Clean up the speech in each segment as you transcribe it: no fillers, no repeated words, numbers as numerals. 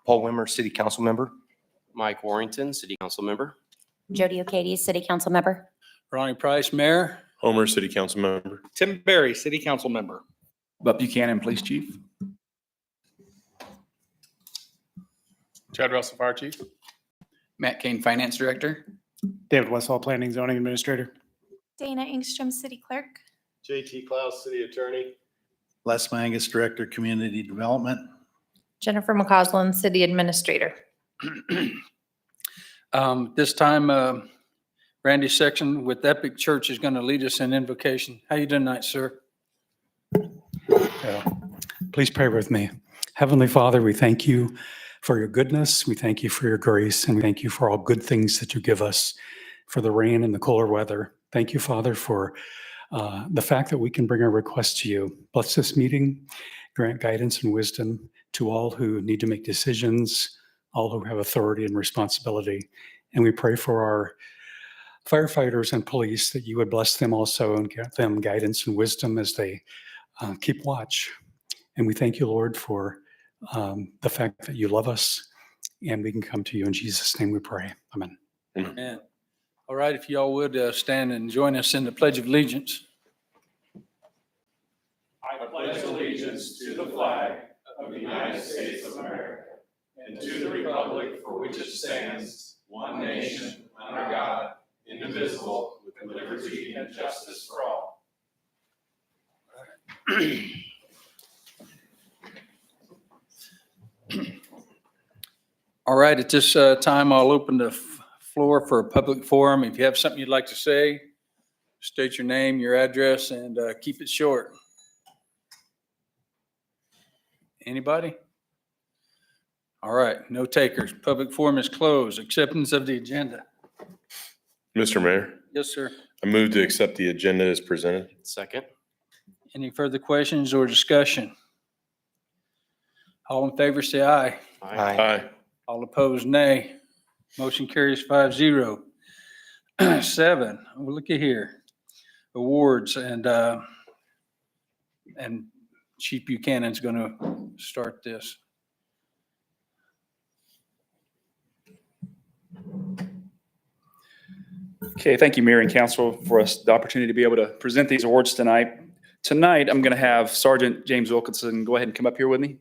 Paul Wimmer, City Council Member. Mike Warrington, City Council Member. Jody O'Kady, City Council Member. Ronnie Price, Mayor. Homer, City Council Member. Tim Berry, City Council Member. Buck Buchanan, Police Chief. Chad Russell, Fire Chief. Matt Kane, Finance Director. David Westfall, Planning Zoning Administrator. Dana Ingstrom, City Clerk. JT Klaus, City Attorney. Les Mangus, Director, Community Development. Jennifer McCausland, City Administrator. This time, Randy Section with Epic Church is going to lead us in invocation. How you doing tonight, sir? Please pray with me. Heavenly Father, we thank you for your goodness. We thank you for your grace, and we thank you for all good things that you give us, for the rain and the cooler weather. Thank you, Father, for the fact that we can bring our requests to you. Bless this meeting, grant guidance and wisdom to all who need to make decisions, all who have authority and responsibility. And we pray for our firefighters and police that you would bless them also and give them guidance and wisdom as they keep watch. And we thank you, Lord, for the fact that you love us, and we can come to you in Jesus' name we pray. Amen. Amen. All right, if y'all would stand and join us in the Pledge of Allegiance. I pledge allegiance to the flag of the United States of America and to the republic for which it stands, one nation, under God, indivisible, with liberty and justice for all. All right, at this time, I'll open the floor for a public forum. If you have something you'd like to say, state your name, your address, and keep it short. Anybody? All right, no takers. Public forum is closed. Acceptance of the agenda. Mr. Mayor, Yes, sir. I move to accept the agenda as presented. Second. Any further questions or discussion? All in favor, say aye. Aye. All opposed, nay. Motion carries 5-0. 7, well, look at here. Awards, and Chief Buchanan's going to start this. Okay, thank you, Mayor and Council, for us the opportunity to be able to present these awards tonight. Tonight, I'm going to have Sergeant James Wilkinson go ahead and come up here with me.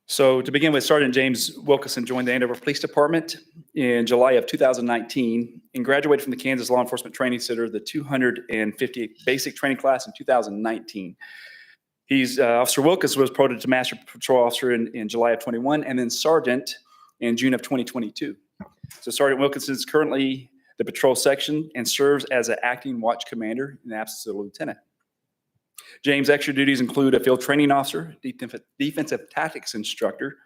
So to begin with, Sergeant James Wilkinson joined the Andover Police Department in July of 2019 and graduated from the Kansas Law Enforcement Training Center, the 250 basic training class in 2019. Officer Wilkinson was promoted to Master Patrol Officer in July of 21 and then Sergeant in June of 2022. So Sergeant Wilkinson is currently the patrol section and serves as an acting watch commander in the absence of a lieutenant. James' extra duties include a field training officer, defensive tactics instructor.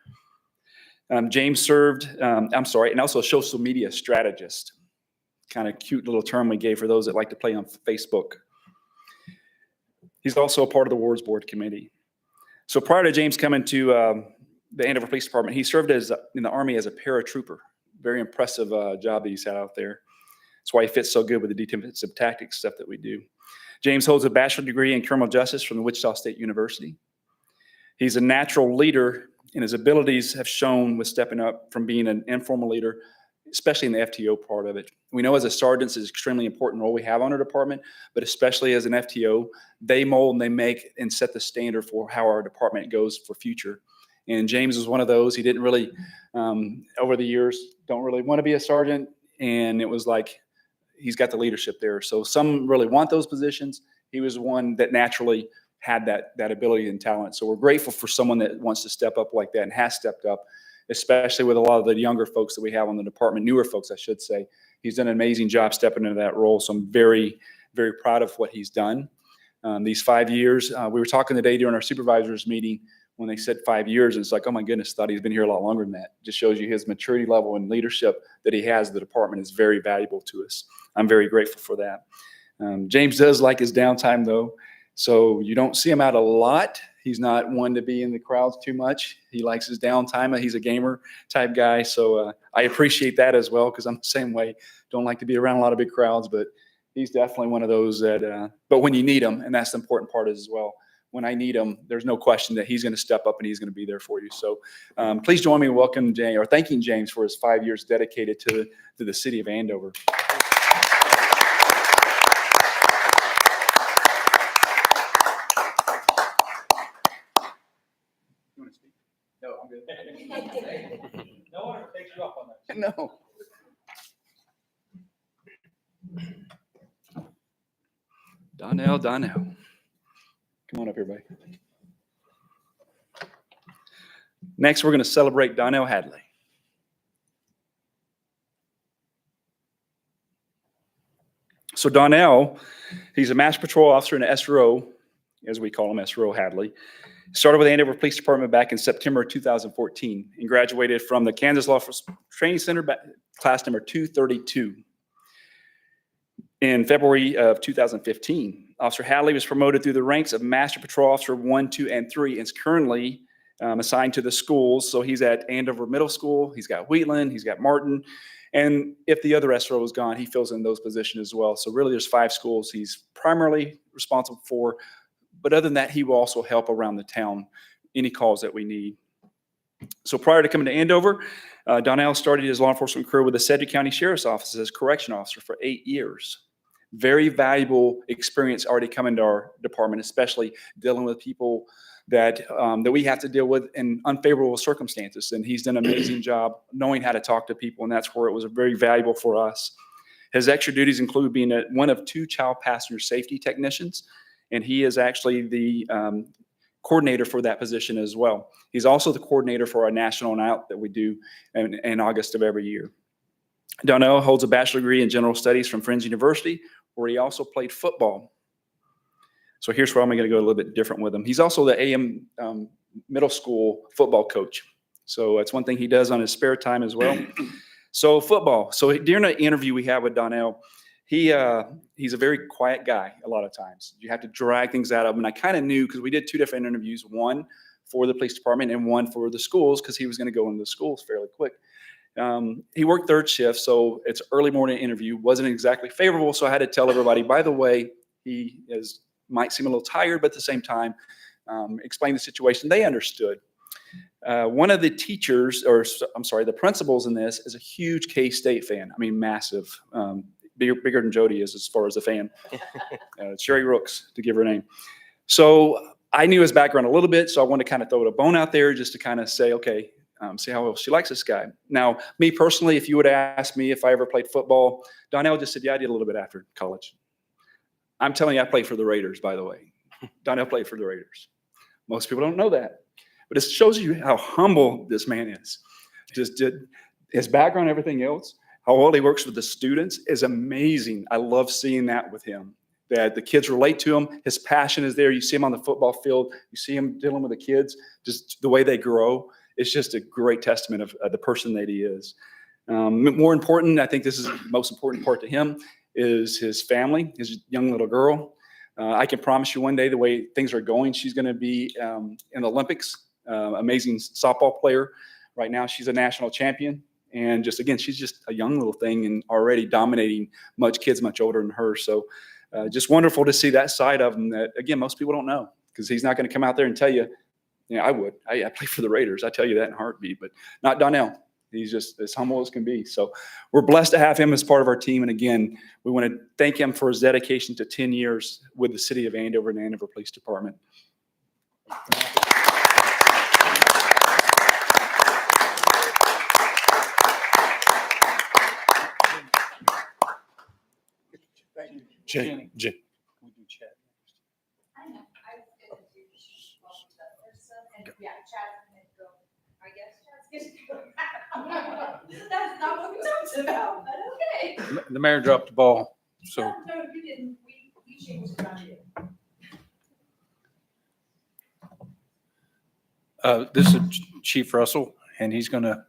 James served, and also a social media strategist. Kind of cute little term we gave for those that like to play on Facebook. He's also a part of the Awards Board Committee. So prior to James coming to the Andover Police Department, he served in the Army as a paratrooper. Very impressive job that he's had out there. That's why he fits so good with the defensive tactics stuff that we do. James holds a bachelor's degree in criminal justice from the Wichita State University. He's a natural leader, and his abilities have shown with stepping up from being an informal leader, especially in the FTO part of it. We know as a sergeant, it's an extremely important role we have on our department, but especially as an FTO, they mold and they make and set the standard for how our department goes for future. And James was one of those. He didn't really, over the years, don't really want to be a sergeant. And it was like, he's got the leadership there. So some really want those positions. He was one that naturally had that ability and talent. So we're grateful for someone that wants to step up like that and has stepped up, especially with a lot of the younger folks that we have on the department, newer folks, I should say. He's done an amazing job stepping into that role. So I'm very, very proud of what he's done. These 5 years, we were talking today during our supervisors meeting when they said 5 years, and it's like, oh my goodness, thought he's been here a lot longer than that. Just shows you his maturity level and leadership that he has in the department is very valuable to us. I'm very grateful for that. James does like his downtime though, so you don't see him out a lot. He's not one to be in the crowds too much. He likes his downtime. He's a gamer type guy, so I appreciate that as well because I'm the same way. Don't like to be around a lot of big crowds, but he's definitely one of those that, but when you need him, and that's the important part as well. When I need him, there's no question that he's going to step up and he's going to be there for you. So please join me in welcoming James, or thanking James for his 5 years dedicated to the city of Andover. You want to speak? No, I'm good. No one ever takes you up on that. No. Donnell. Come on up here, buddy. Next, we're going to celebrate Donnell Hadley. So Donnell, he's a Master Patrol Officer in the SRO, as we call him, SRO Hadley. Started with the Andover Police Department back in September 2014 and graduated from the Kansas Law Enforcement Training Center, class number 232. In February of 2015, Officer Hadley was promoted through the ranks of Master Patrol Officer 1, 2, and 3, and is currently assigned to the schools. So he's at Andover Middle School, he's got Wheatland, he's got Martin, and if the other SRO is gone, he fills in those positions as well. So really there's 5 schools he's primarily responsible for, but other than that, he will also help around the town, any calls that we need. So prior to coming to Andover, Donnell started his law enforcement career with the Sedgwick County Sheriff's Office as correction officer for 8 years. Very valuable experience already coming to our department, especially dealing with people that we have to deal with in unfavorable circumstances. And he's done an amazing job knowing how to talk to people, and that's where it was very valuable for us. His extra duties include being one of 2 child passenger safety technicians, and he is actually the coordinator for that position as well. He's also the coordinator for our national night out that we do in August of every year. Donnell holds a bachelor's degree in general studies from Friends University, where he also played football. So here's where I'm going to go a little bit different with him. He's also the AM middle school football coach. So that's one thing he does on his spare time as well. So football. So during the interview we had with Donnell, he's a very quiet guy a lot of times. You have to drag things out of him. And I kind of knew, because we did 2 different interviews, one for the police department and one for the schools, because he was going to go into the schools fairly quick. He worked 3rd shift, so it's early morning interview. Wasn't exactly favorable, so I had to tell everybody, by the way, he might seem a little tired, but at the same time, explain the situation. They understood. One of the teachers, the principals in this is a huge K-State fan. I mean, massive. Bigger than Jody is as far as a fan. Sherry Rooks, to give her name. So I knew his background a little bit, so I wanted to kind of throw a bone out there just to kind of say, okay, see how well she likes this guy. Now, me personally, if you would ask me if I ever played football, Donnell just said, yeah, I did a little bit after college. I'm telling you, I played for the Raiders, by the way. Donnell played for the Raiders. Most people don't know that. But it shows you how humble this man is. Just did his background, everything else, how well he works with the students is amazing. I love seeing that with him, that the kids relate to him. His passion is there. You see him on the football field. You see him dealing with the kids, just the way they grow. It's just a great testament of the person that he is. More important, I think this is the most important part to him, is his family, his young little girl. I can promise you one day, the way things are going, she's going to be in the Olympics. Amazing softball player. Right now, she's a national champion. And just, again, she's just a young little thing and already dominating kids much older than her. So just wonderful to see that side of him that, again, most people don't know, because he's not going to come out there and tell you, I would. I play for the Raiders. I tell you that in a heartbeat, but not Donnell. He's just as humble as can be. So we're blessed to have him as part of our team. And again, we want to thank him for his dedication to 10 years with the city of Andover and Andover Police Department. Jenny. That's not what we talked about, but okay. The mayor dropped the ball, so. No, you didn't. We changed it on you. This is Chief Russell, and he's going to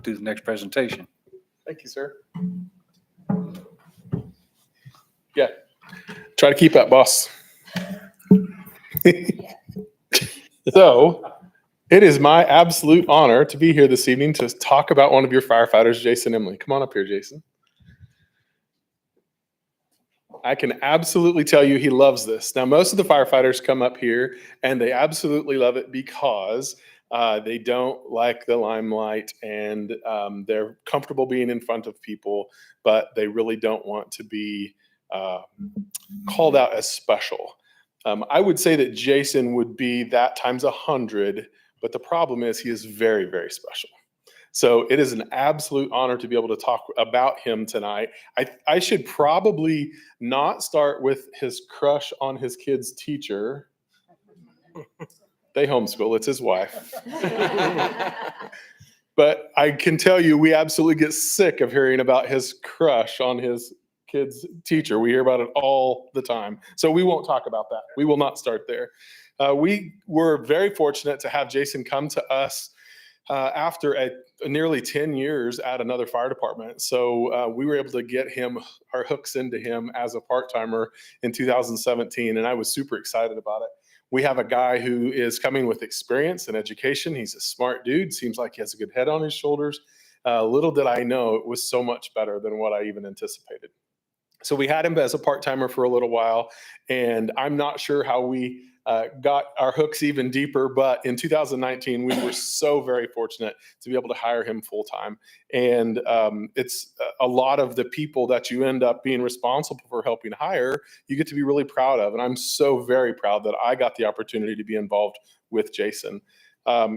do the next presentation. Thank you, sir. Yeah. Try to keep up, boss. So, it is my absolute honor to be here this evening to talk about one of your firefighters, Jason Emily. Come on up here, Jason. I can absolutely tell you he loves this. Now, most of the firefighters come up here and they absolutely love it because they don't like the limelight and they're comfortable being in front of people, but they really don't want to be called out as special. I would say that Jason would be that times 100, but the problem is he is very, very special. So it is an absolute honor to be able to talk about him tonight. I should probably not start with his crush on his kid's teacher. They homeschool, it's his wife. But I can tell you, we absolutely get sick of hearing about his crush on his kid's teacher. We hear about it all the time. So we won't talk about that. We will not start there. We were very fortunate to have Jason come to us after nearly 10 years at another fire department. So we were able to get our hooks into him as a part-timer in 2017, and I was super excited about it. We have a guy who is coming with experience and education. He's a smart dude. Seems like he has a good head on his shoulders. Little did I know it was so much better than what I even anticipated. So we had him as a part-timer for a little while, and I'm not sure how we got our hooks even deeper, but in 2019, we were so very fortunate to be able to hire him full-time. And it's a lot of the people that you end up being responsible for helping hire, you get to be really proud of. And I'm so very proud that I got the opportunity to be involved with Jason.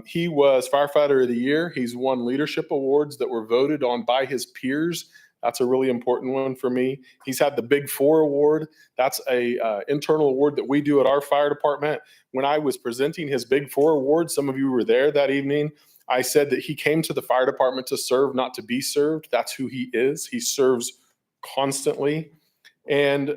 He was Firefighter of the Year. He's won leadership awards that were voted on by his peers. That's a really important one for me. He's had the Big Four Award. That's a internal award that we do at our fire department. When I was presenting his Big Four Award, some of you were there that evening, I said that he came to the fire department to serve, not to be served. That's who he is. He serves constantly. And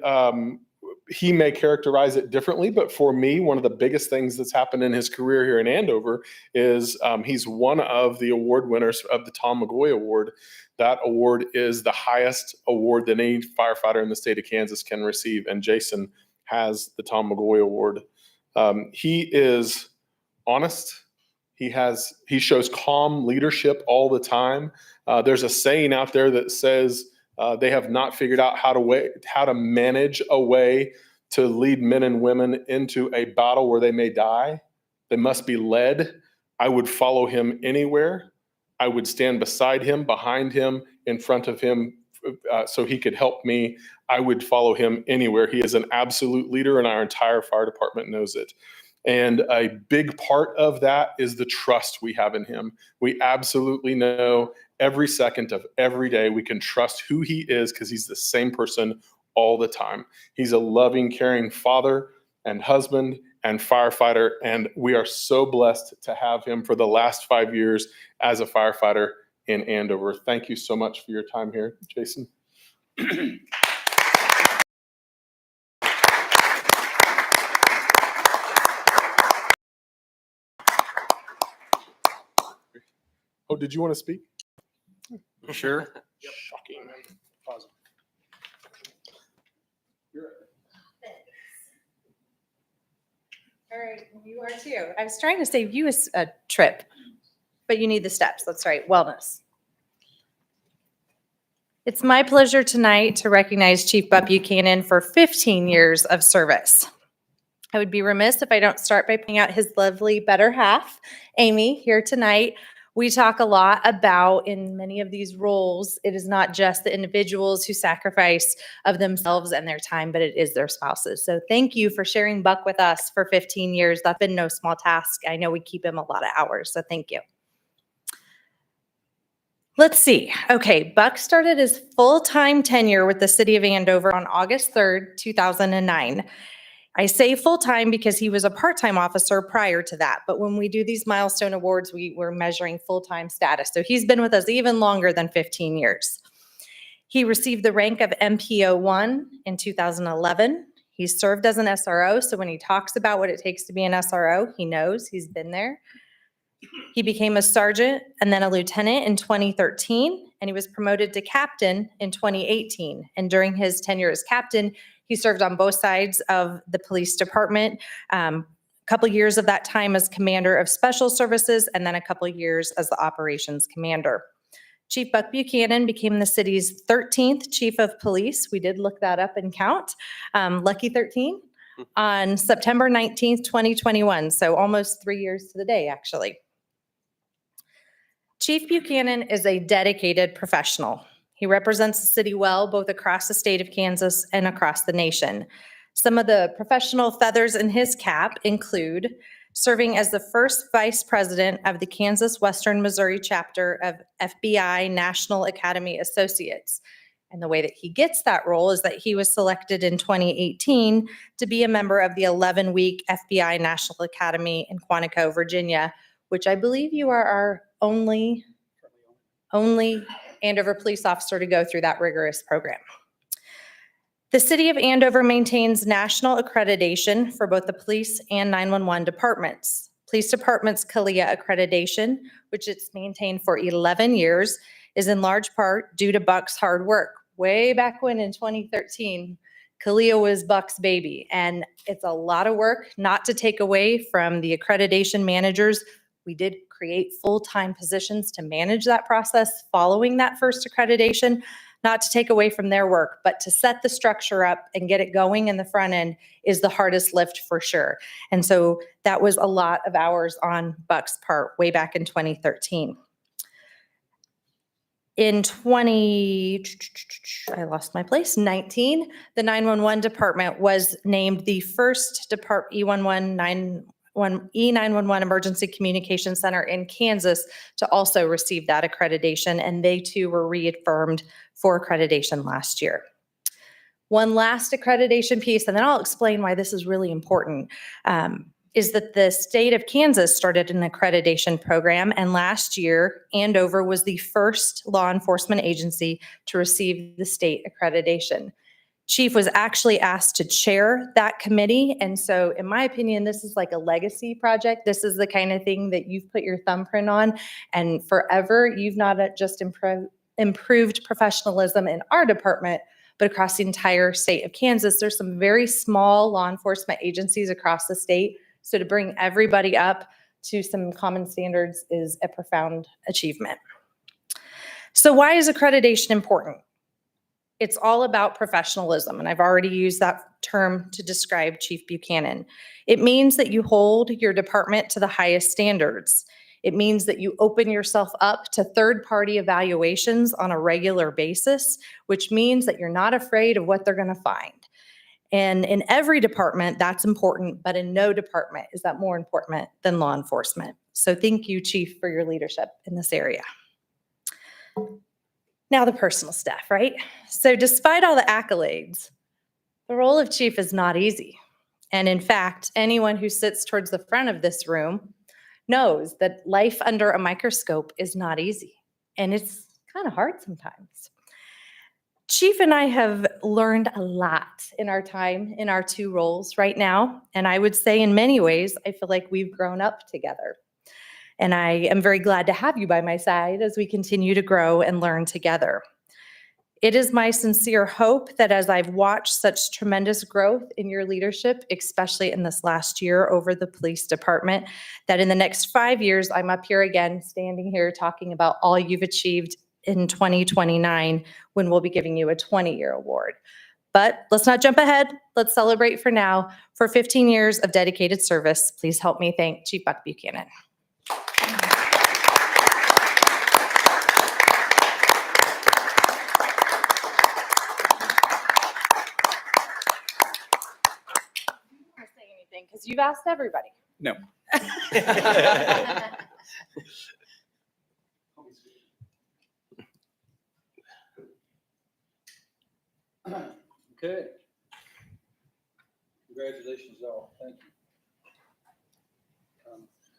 he may characterize it differently, but for me, one of the biggest things that's happened in his career here in Andover is he's one of the award winners of the Tom McGoy Award. That award is the highest award that any firefighter in the state of Kansas can receive, and Jason has the Tom McGoy Award. He is honest. He shows calm leadership all the time. There's a saying out there that says they have not figured out how to manage a way to lead men and women into a battle where they may die. They must be led. I would follow him anywhere. I would stand beside him, behind him, in front of him, so he could help me. I would follow him anywhere. He is an absolute leader, and our entire fire department knows it. And a big part of that is the trust we have in him. We absolutely know every second of every day we can trust who he is because he's the same person all the time. He's a loving, caring father and husband and firefighter, and we are so blessed to have him for the last 5 years as a firefighter in Andover. Thank you so much for your time here, Jason. Oh, did you want to speak? Sure. Shocking. Pause. All right, you are too. I was trying to save you a trip, but you need the steps. That's right, wellness. It's my pleasure tonight to recognize Chief Buck Buchanan for 15 years of service. I would be remiss if I don't start by pointing out his lovely better half, Amy, here tonight. We talk a lot about, in many of these roles, it is not just the individuals who sacrifice of themselves and their time, but it is their spouses. So thank you for sharing Buck with us for 15 years. That's been no small task. I know we keep him a lot of hours, so thank you. Let's see. Okay, Buck started his full-time tenure with the city of Andover on August 3rd, 2009. I say full-time because he was a part-time officer prior to that, but when we do these milestone awards, we're measuring full-time status. So he's been with us even longer than 15 years. He received the rank of MPO1 in 2011. He served as an SRO, so when he talks about what it takes to be an SRO, he knows, he's been there. He became a sergeant and then a lieutenant in 2013, and he was promoted to captain in 2018. And during his tenure as captain, he served on both sides of the police department, a couple years of that time as commander of special services, and then a couple years as the operations commander. Chief Buck Buchanan became the city's 13th chief of police. We did look that up and count. Lucky 13 on September 19th, 2021. So almost 3 years to the day, actually. Chief Buchanan is a dedicated professional. He represents the city well, both across the state of Kansas and across the nation. Some of the professional feathers in his cap include serving as the first vice president of the Kansas Western Missouri chapter of FBI National Academy Associates. And the way that he gets that role is that he was selected in 2018 to be a member of the 11-week FBI National Academy in Quantico, Virginia, which I believe you are our only Andover police officer to go through that rigorous program. The City of Andover maintains national accreditation for both the police and 911 departments. Police Department's CALIA accreditation, which it's maintained for 11 years, is in large part due to Buck's hard work. Way back when in 2013, CALIA was Buck's baby, and it's a lot of work, not to take away from the accreditation managers. We did create full-time positions to manage that process following that first accreditation, not to take away from their work, but to set the structure up and get it going in the front end is the hardest lift for sure. And so that was a lot of hours on Buck's part way back in 2013. In 19, the 911 department was named the first E911 Emergency Communication Center in Kansas to also receive that accreditation, and they too were reaffirmed for accreditation last year. One last accreditation piece, and then I'll explain why this is really important, is that the state of Kansas started an accreditation program, and last year, Andover was the first law enforcement agency to receive the state accreditation. Chief was actually asked to chair that committee. And so in my opinion, this is like a legacy project. This is the kind of thing that you've put your thumbprint on, and forever you've not just improved professionalism in our department, but across the entire state of Kansas. There's some very small law enforcement agencies across the state. So to bring everybody up to some common standards is a profound achievement. So why is accreditation important? It's all about professionalism, and I've already used that term to describe Chief Buchanan. It means that you hold your department to the highest standards. It means that you open yourself up to third-party evaluations on a regular basis, which means that you're not afraid of what they're going to find. And in every department, that's important, but in no department is that more important than law enforcement. So thank you, Chief, for your leadership in this area. Now the personal stuff, right? So despite all the accolades, the role of chief is not easy. And in fact, anyone who sits towards the front of this room knows that life under a microscope is not easy. And it's kind of hard sometimes. Chief and I have learned a lot in our time in our two roles right now. And I would say in many ways, I feel like we've grown up together. And I am very glad to have you by my side as we continue to grow and learn together. It is my sincere hope that as I've watched such tremendous growth in your leadership, especially in this last year over the police department, that in the next 5 years, I'm up here again, standing here talking about all you've achieved in 2029, when we'll be giving you a 20-year award. But let's not jump ahead. Let's celebrate for now. For 15 years of dedicated service, please help me thank Chief Buck Buchanan. Because you've asked everybody. No. Okay. Congratulations all. Thank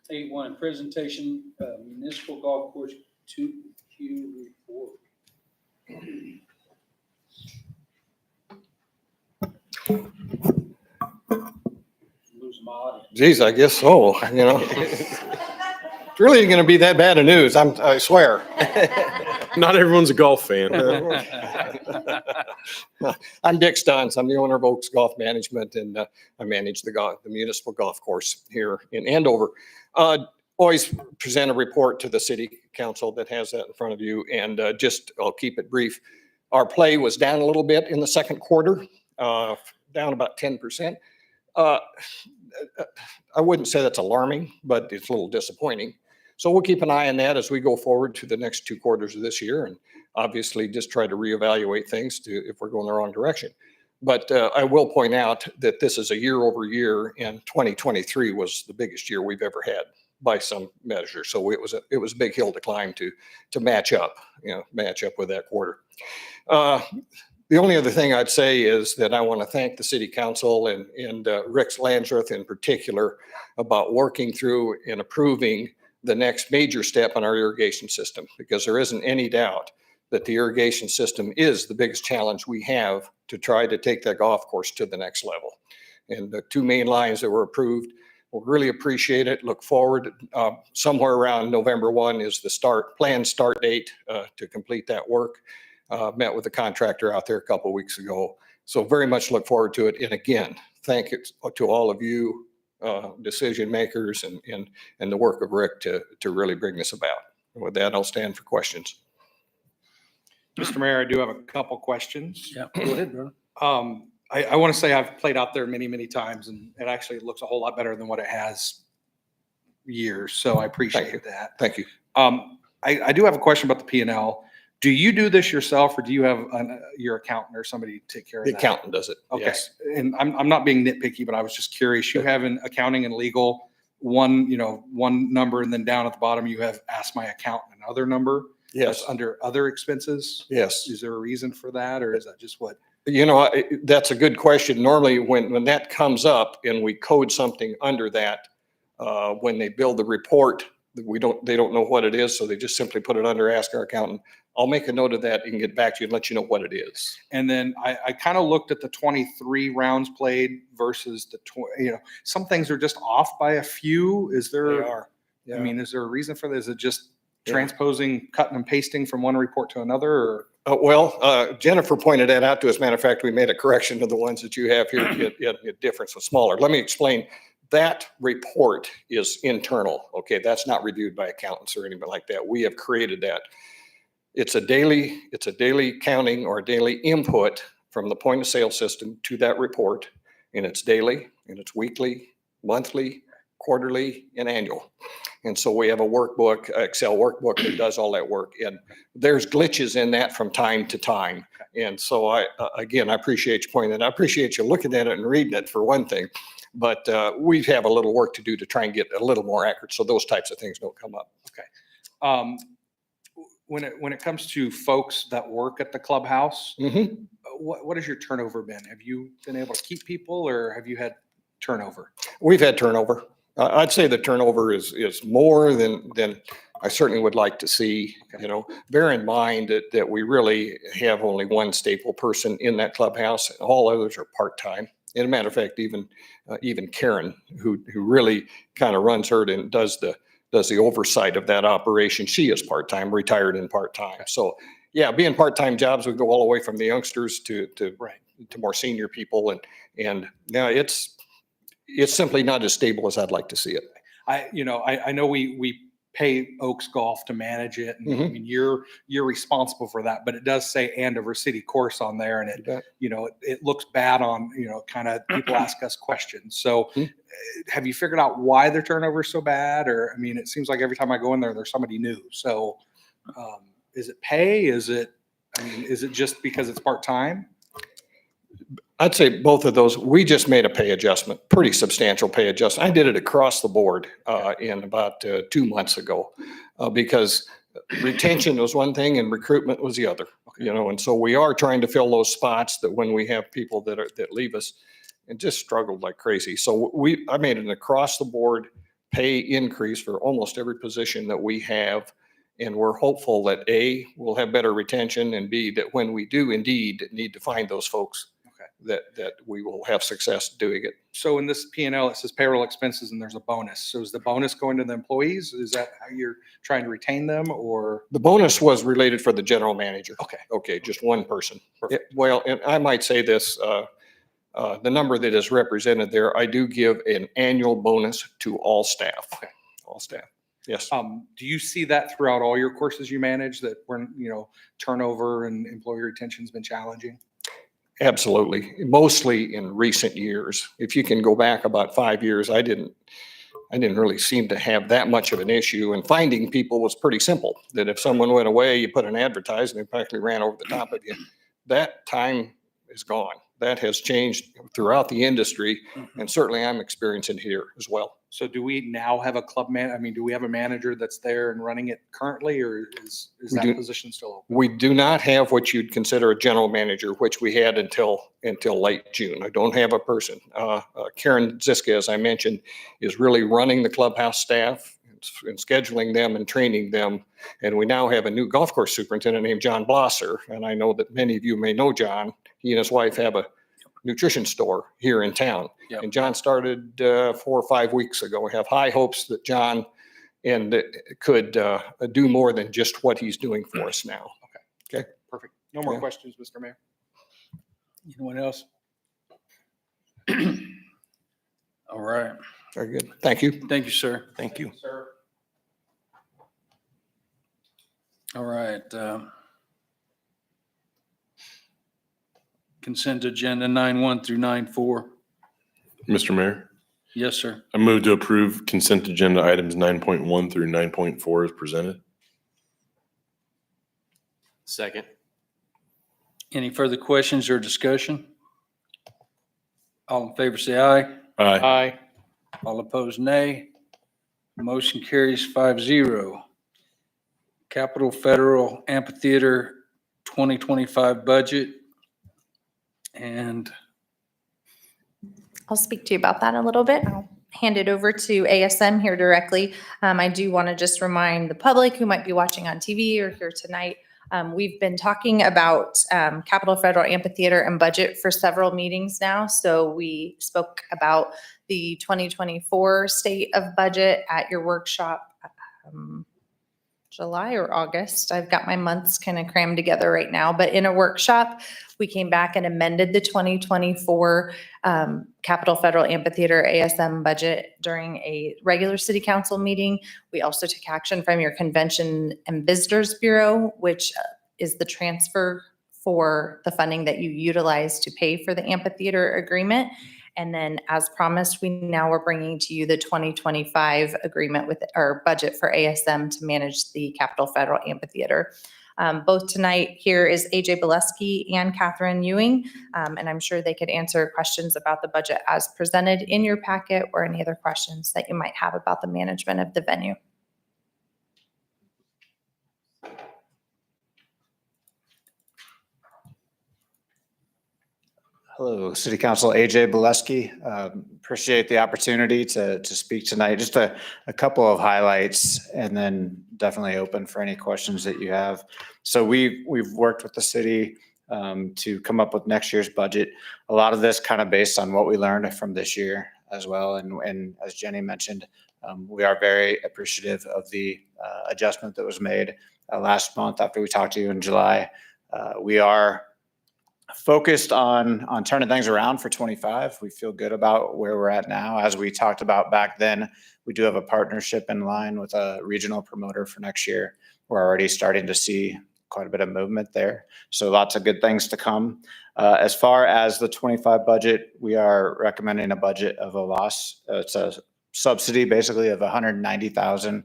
you. 8-1, presentation, municipal golf course 2Q report. Lose my audience. Geez, I guess so, you know. It's really going to be that bad of news, I swear. Not everyone's a golf fan. I'm Dick Stunts. I'm the owner of Oaks Golf Management, and I manage the municipal golf course here in Andover. always present a report to the city council that has that in front of you. And I'll keep it brief. Our play was down a little bit in the second quarter, down about 10%. I wouldn't say that's alarming, but it's a little disappointing. So we'll keep an eye on that as we go forward to the next 2 quarters of this year, and obviously just try to reevaluate things if we're going the wrong direction. But I will point out that this is a year over year, and 2023 was the biggest year we've ever had by some measure. So it was a big hill to climb to match up with that quarter. The only other thing I'd say is that I want to thank the city council and Rick Landsworth in particular about working through and approving the next major step on our irrigation system, because there isn't any doubt that the irrigation system is the biggest challenge we have to try to take that golf course to the next level. And the 2 main lines that were approved, we'll really appreciate it. Look forward. Somewhere around November 1 is the planned start date to complete that work. Met with the contractor out there a couple of weeks ago. So very much look forward to it. And again, thank you to all of you decision makers and the work of Rick to really bring this about. And with that, I'll stand for questions. Mr. Mayor, I do have a couple questions. Yeah, go ahead, bro. I want to say I've played out there many, many times, and it actually looks a whole lot better than what it has years. So I appreciate that. Thank you. I do have a question about the P&L. Do you do this yourself, or do you have your accountant or somebody take care of The that? accountant does it. Okay. Yes. And I'm not being nitpicky, but I was just curious. You have in accounting and legal one number, and then down at the bottom you have ask my accountant another number. Yes. That's under other expenses. Yes. Is there a reason for that, or is that just what? That's a good question. Normally, when that comes up and we code something under that, when they build the report, they don't know what it is, so they just simply put it under ask our accountant. I'll make a note of that and get back to you and let you know what it is. And then I kind of looked at the 23 rounds played versus the some things are just off by a few. Is there? They are. I mean, is there a reason for this? Is it just transposing, cutting and pasting from one report to another? Or? Jennifer pointed that out to us. As a matter of fact, we made a correction to the ones that you have here. A difference was smaller. Let me explain. That report is internal. Okay, that's not reviewed by accountants or anything like that. We have created that. It's a daily counting or a daily input from the point of sale system to that report, and it's daily, and it's weekly, monthly, quarterly, and annual. And so we have a workbook, Excel workbook that does all that work. And there's glitches in that from time to time. And so I appreciate you pointing that out. I appreciate you looking at it and reading it for one thing. But we have a little work to do to try and get a little more accurate so those types of things don't come up. Okay. When it comes to folks that work at the clubhouse, what has your turnover been? Have you been able to keep people, or have you had turnover? We've had turnover. I'd say the turnover is more than I certainly would like to see. Bear in mind that we really have only one staple person in that clubhouse. All others are part-time. As a matter of fact, even Karen, who really kind of runs her and does the oversight of that operation, she is part-time, retired and part-time. So yeah, being part-time jobs, we go all the way from the youngsters to more senior people, and now it's simply not as stable as I'd like to see it. I know we pay Oaks Golf to manage it, and I mean, you're responsible for that, but it does say Andover City Course on there, and it looks bad on, kind of people ask us questions. So have you figured out why their turnover is so bad? Or, I mean, it seems like every time I go in there, there's somebody new. So is it pay? Is it just because it's part-time? I'd say both of those. We just made a pay adjustment, pretty substantial pay adjustment. I did it across the board in about 2 months ago because retention was one thing and recruitment was the other. And so we are trying to fill those spots that when we have people that leave us and just struggled like crazy. So I made an across the board pay increase for almost every position that we have. And we're hopeful that A, we'll have better retention, and B, that when we do indeed need to find those folks, that we will have success doing it. So in this P&L, it says payroll expenses and there's a bonus. So is the bonus going to the employees? Is that how you're trying to retain them, or? The bonus was related for the general manager. Okay. Just one person. And I might say this, the number that is represented there, I do give an annual bonus to all staff. All staff. Yes. Do you see that throughout all your courses you manage, that when, turnover and employee retention's been challenging? Absolutely. Mostly in recent years. If you can go back about 5 years, I didn't really seem to have that much of an issue, and finding people was pretty simple. That if someone went away, you put an advertisement, they practically ran over the top of you. That time is gone. That has changed throughout the industry, and certainly I'm experiencing here as well. So do we now have a do we have a manager that's there and running it currently, or is We that do. position still open? We do not have what you'd consider a general manager, which we had until late June. I don't have a person. Karen Ziska, as I mentioned, is really running the clubhouse staff and scheduling them and training them. And we now have a new golf course superintendent named John Blosser. And I know that many of you may know John. He and his wife have a nutrition store here in town. Yep. And John started 4 or 5 weeks ago. We have high hopes that John could do more than just what he's doing for us now. Perfect. No more Yeah. questions, Mr. Mayor. Anyone else? All right. Very good. Thank you. Thank you, sir. Thank you. Sir. All right. Consent agenda 9.1 through 9.4. Mr. Mayor, Yes, sir. I move to approve consent agenda items 9.1 through 9.4 as presented. Second. Any further questions or discussion? All in favor, say aye. Aye. Aye. All opposed, nay. Motion carries 5-0. Capital Federal Amphitheater 2025 budget. And I'll speak to you about that a little bit. I'll hand it over to ASM here directly. I do want to just remind the public who might be watching on TV or here tonight, we've been talking about Capital Federal Amphitheater and budget for several meetings now. So we spoke about the 2024 state of budget at your workshop, July or August. I've got my months kind of crammed together right now, but in a workshop, we came back and amended the 2024 Capital Federal Amphitheater ASM budget during a regular city council meeting. We also took action from your Convention and Visitors Bureau, which is the transfer for the funding that you utilize to pay for the amphitheater agreement. And then as promised, we now are bringing to you the 2025 agreement with our budget for ASM to manage the Capital Federal Amphitheater. Both tonight here is AJ Bileski and Catherine Ewing, and I'm sure they could answer questions about the budget as presented in your packet or any other questions that you might have about the management of the venue. Hello, City Council, AJ Bileski. Appreciate the opportunity to speak tonight. Just a couple of highlights and then definitely open for any questions that you have. So we've worked with the city to come up with next year's budget. A lot of this kind of based on what we learned from this year as well. And as Jenny mentioned, we are very appreciative of the adjustment that was made last month after we talked to you in July. We are focused on turning things around for 25. We feel good about where we're at now. As we talked about back then, we do have a partnership in line with a regional promoter for next year. We're already starting to see quite a bit of movement there. So lots of good things to come. As far as the 25 budget, we are recommending a budget of a loss. It's a subsidy basically of $190,000.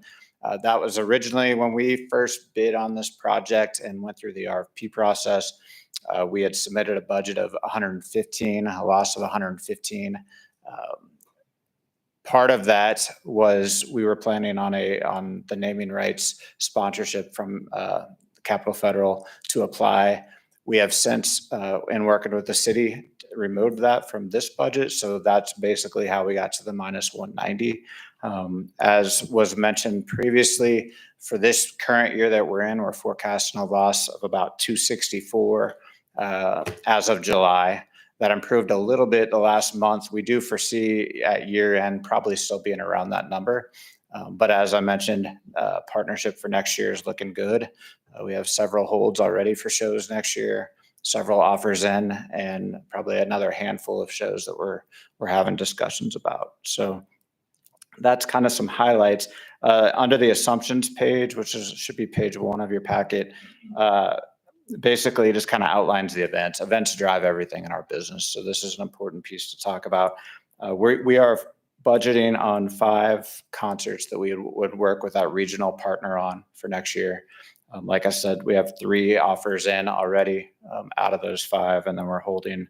That was originally when we first bid on this project and went through the RFP process. We had submitted a budget of 115, a loss of 115. Part of that was we were planning on the naming rights sponsorship from Capital Federal to apply. We have since, in working with the city, removed that from this budget. So that's basically how we got to the minus 190. As was mentioned previously, for this current year that we're in, we're forecasting a loss of about 264 as of July. That improved a little bit the last month. We do foresee at year end probably still being around that number. But as I mentioned, partnership for next year is looking good. We have several holds already for shows next year, several offers in, and probably another handful of shows that we're having discussions about. So that's kind of some highlights. Under the assumptions page, which should be page 1 of your packet, basically it just kind of outlines the events. Events drive everything in our business. So this is an important piece to talk about. We are budgeting on 5 concerts that we would work with our regional partner on for next year. Like I said, we have 3 offers in already out of those 5, and then we're holding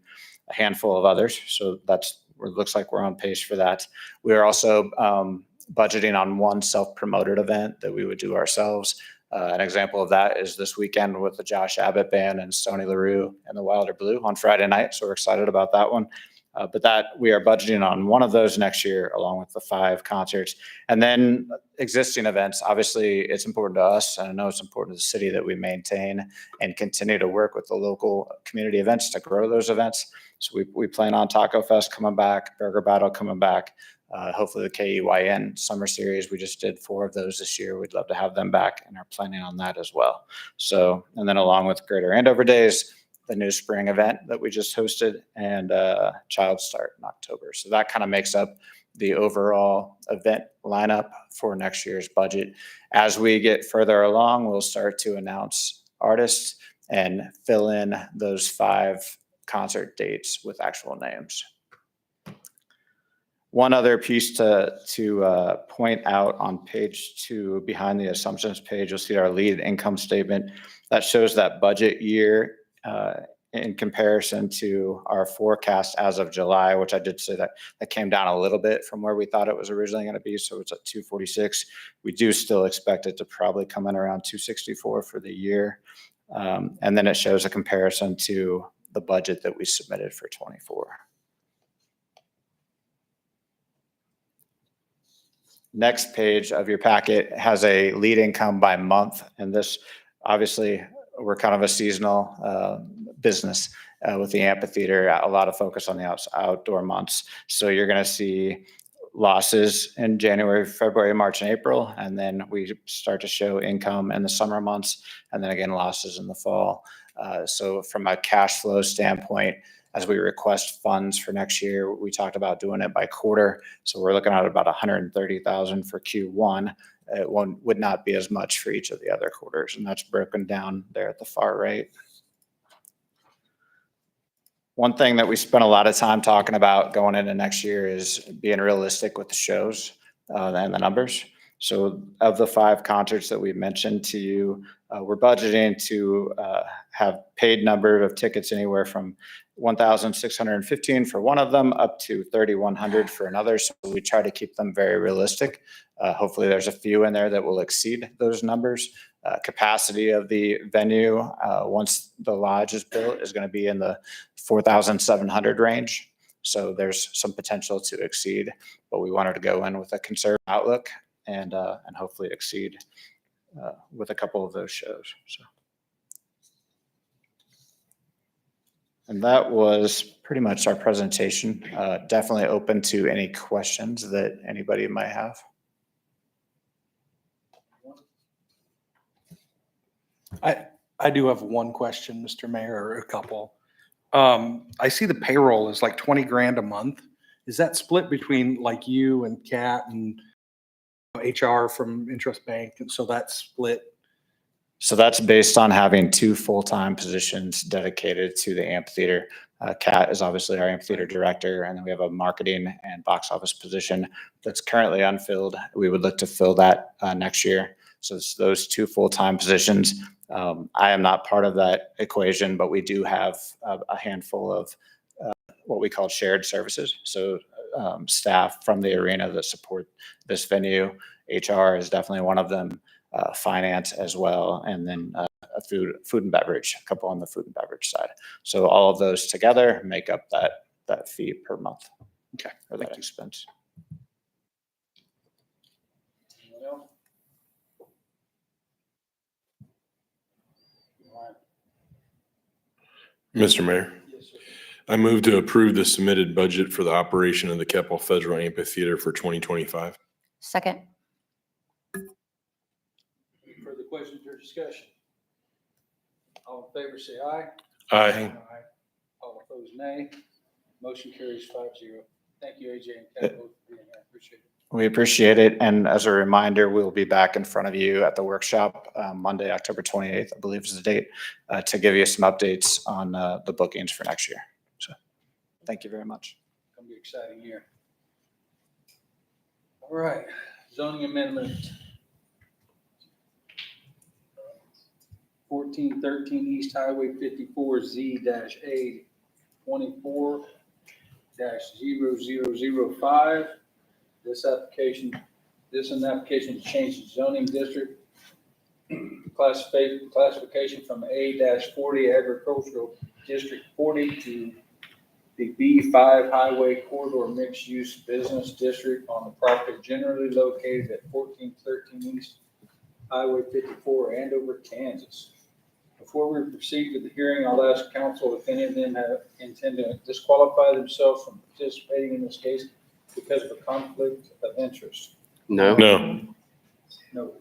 a handful of others. So it looks like we're on pace for that. We are also budgeting on 1 self-promoted event that we would do ourselves. An example of that is this weekend with the Josh Abbott Band and Stoney LaRue and the Wilder Blue on Friday night. So we're excited about that one. But that we are budgeting on 1 of those next year, along with the 5 concerts. And then existing events, obviously it's important to us, and I know it's important to the city that we maintain and continue to work with the local community events to grow those events. So we plan on Taco Fest coming back, Burger Battle coming back, hopefully the KEYN Summer Series. We just did 4 of those this year. We'd love to have them back and are planning on that as well. So, and then along with Greater Andover Days, the new spring event that we just hosted, and Child Start in October. So that kind of makes up the overall event lineup for next year's budget. As we get further along, we'll start to announce artists and fill in those 5 concert dates with actual names. One other piece to point out on page 2, behind the assumptions page, you'll see our lead income statement. That shows that budget year in comparison to our forecast as of July, which I did say that came down a little bit from where we thought it was originally going to be. So it's at 246. We do still expect it to probably come in around 264 for the year. And then it shows a comparison to the budget that we submitted for 24. Next page of your packet has a lead income by month. And this, obviously, we're kind of a seasonal business with the amphitheater, a lot of focus on the outdoor months. So you're going to see losses in January, February, March, and April. And then we start to show income in the summer months, and then again, losses in the fall. So from a cash flow standpoint, as we request funds for next year, we talked about doing it by quarter. So we're looking at about 130,000 for Q1. It would not be as much for each of the other quarters, and that's broken down there at the far right. One thing that we spent a lot of time talking about going into next year is being realistic with the shows and the numbers. So of the 5 concerts that we mentioned to you, we're budgeting to have paid number of tickets anywhere from 1,615 for one of them up to 3,100 for another. So we try to keep them very realistic. Hopefully there's a few in there that will exceed those numbers. Capacity of the venue, once the lodge is built, is going to be in the 4,700 range. So there's some potential to exceed, but we wanted to go in with a conservative outlook and hopefully exceed with a couple of those shows. So. And that was pretty much our presentation. Definitely open to any questions that anybody might have. I do have one question, Mr. Mayor, or a couple. I see the payroll is like 20 grand a month. Is that split between like you and Kat and HR from Interest Bank? And so that's split. So that's based on having 2 full-time positions dedicated to the amphitheater. Kat is obviously our amphitheater director, and then we have a marketing and box office position that's currently unfilled. We would look to fill that next year. So it's those 2 full-time positions. I am not part of that equation, but we do have a handful of what we call shared services. So staff from the arena that support this venue. HR is definitely one of them. Finance as well, and then food and beverage, a couple on the food and beverage side. So all of those together make up that fee per month. Okay, or that expense. Mr. Mayor, I move to approve the submitted budget for the operation of the Keppel Federal Amphitheater for 2025. Second. Further questions or discussion? All in favor, say aye. Aye. All opposed, nay. Motion carries 5-0. Thank you, AJ and Kat, both for being here. I appreciate it. We appreciate it. And as a reminder, we'll be back in front of you at the workshop Monday, October 28th, I believe is the date, to give you some updates on the bookings for next year. So thank you very much. It's gonna be an exciting year. All right, zoning amendment. 1413 East Highway 54Z-A 24-0005. This is an application to change the zoning district classification from A-40 agricultural district 40 to the B5 highway corridor mixed use business district on the property generally located at 1413 East Highway 54, Andover, Kansas. Before we proceed with the hearing, I'll ask council if any of them intend to disqualify themselves from participating in this case because of a conflict of interest. No. No. No.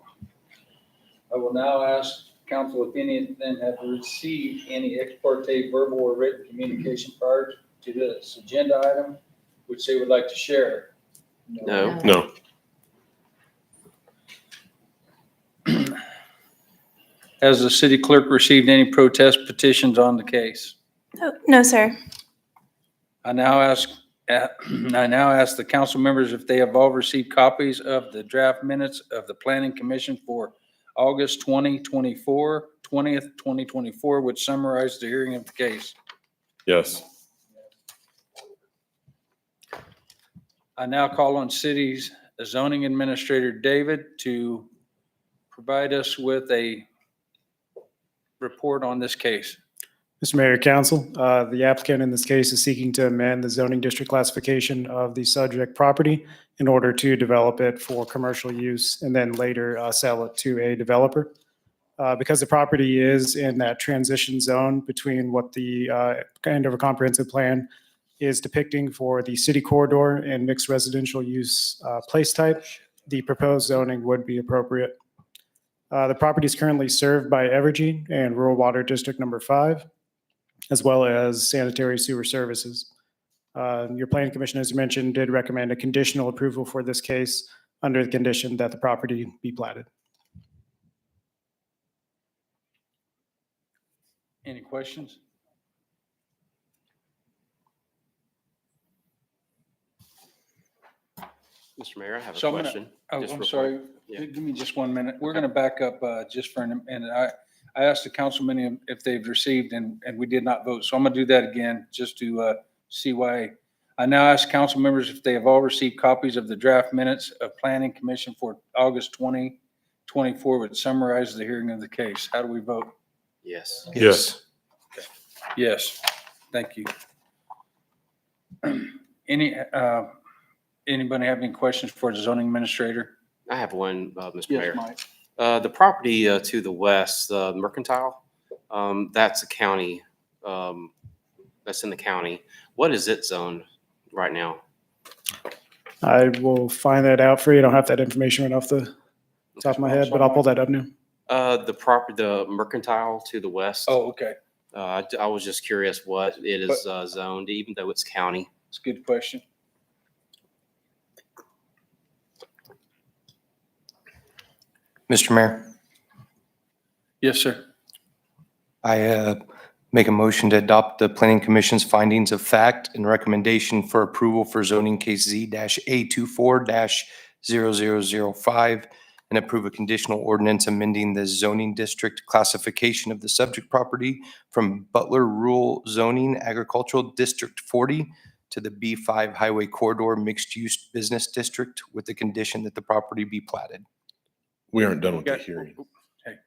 I will now ask council if any of them have received any ex parte verbal or written communication prior to this agenda item, which they would like to share. No. No. Has the city clerk received any protest petitions on the case? Oh, no, sir. I now ask the council members if they have all received copies of the draft minutes of the Planning Commission for August 2024, which summarized the hearing of the case. Yes. I now call on city's zoning administrator, David, to provide us with a report on this case. Mr. Mayor, Council, the applicant in this case is seeking to amend the zoning district classification of the subject property in order to develop it for commercial use and then later sell it to a developer. Because the property is in that transition zone between what the Andover Comprehensive Plan is depicting for the city corridor and mixed residential use place type, the proposed zoning would be appropriate. The property is currently served by Evergy and Rural Water District Number 5, as well as sanitary sewer services. Your planning commission, as you mentioned, did recommend a conditional approval for this case under the condition that the property be platted. Any questions? Mr. Mayor, I have a So I'm gonna- question. Oh, Just I'm real sorry. quick. Yeah. Give me just 1 minute. We're going to back up just for a minute. I asked the councilman if they've received and we did not vote. So I'm going to do that again just to see why. I now ask council members if they have all received copies of the draft minutes of Planning Commission for August 2024, which summarizes the hearing of the case. How do we vote? Yes. Yes. Yes. Thank you. Anybody have any questions for the zoning administrator? I have one, Mr. Yes, Mayor. Mike. The property to the west, the Mercantile, that's a county, that's in the county. What is it zoned right now? I will find that out for you. I don't have that information right off the top of my head, but I'll pull that up now. The Mercantile to the west. Oh, okay. I was just curious what it is zoned, even though it's county. It's a good question. Mr. Mayor, Yes, sir. I make a motion to adopt the Planning Commission's findings of fact and recommendation for approval for zoning case Z-A24-0005 and approve a conditional ordinance amending the zoning district classification of the subject property from Butler Rural Zoning Agricultural District 40 to the B5 Highway Corridor Mixed Use Business District with the condition that the property be platted. We aren't done with the Okay. hearing. Hey,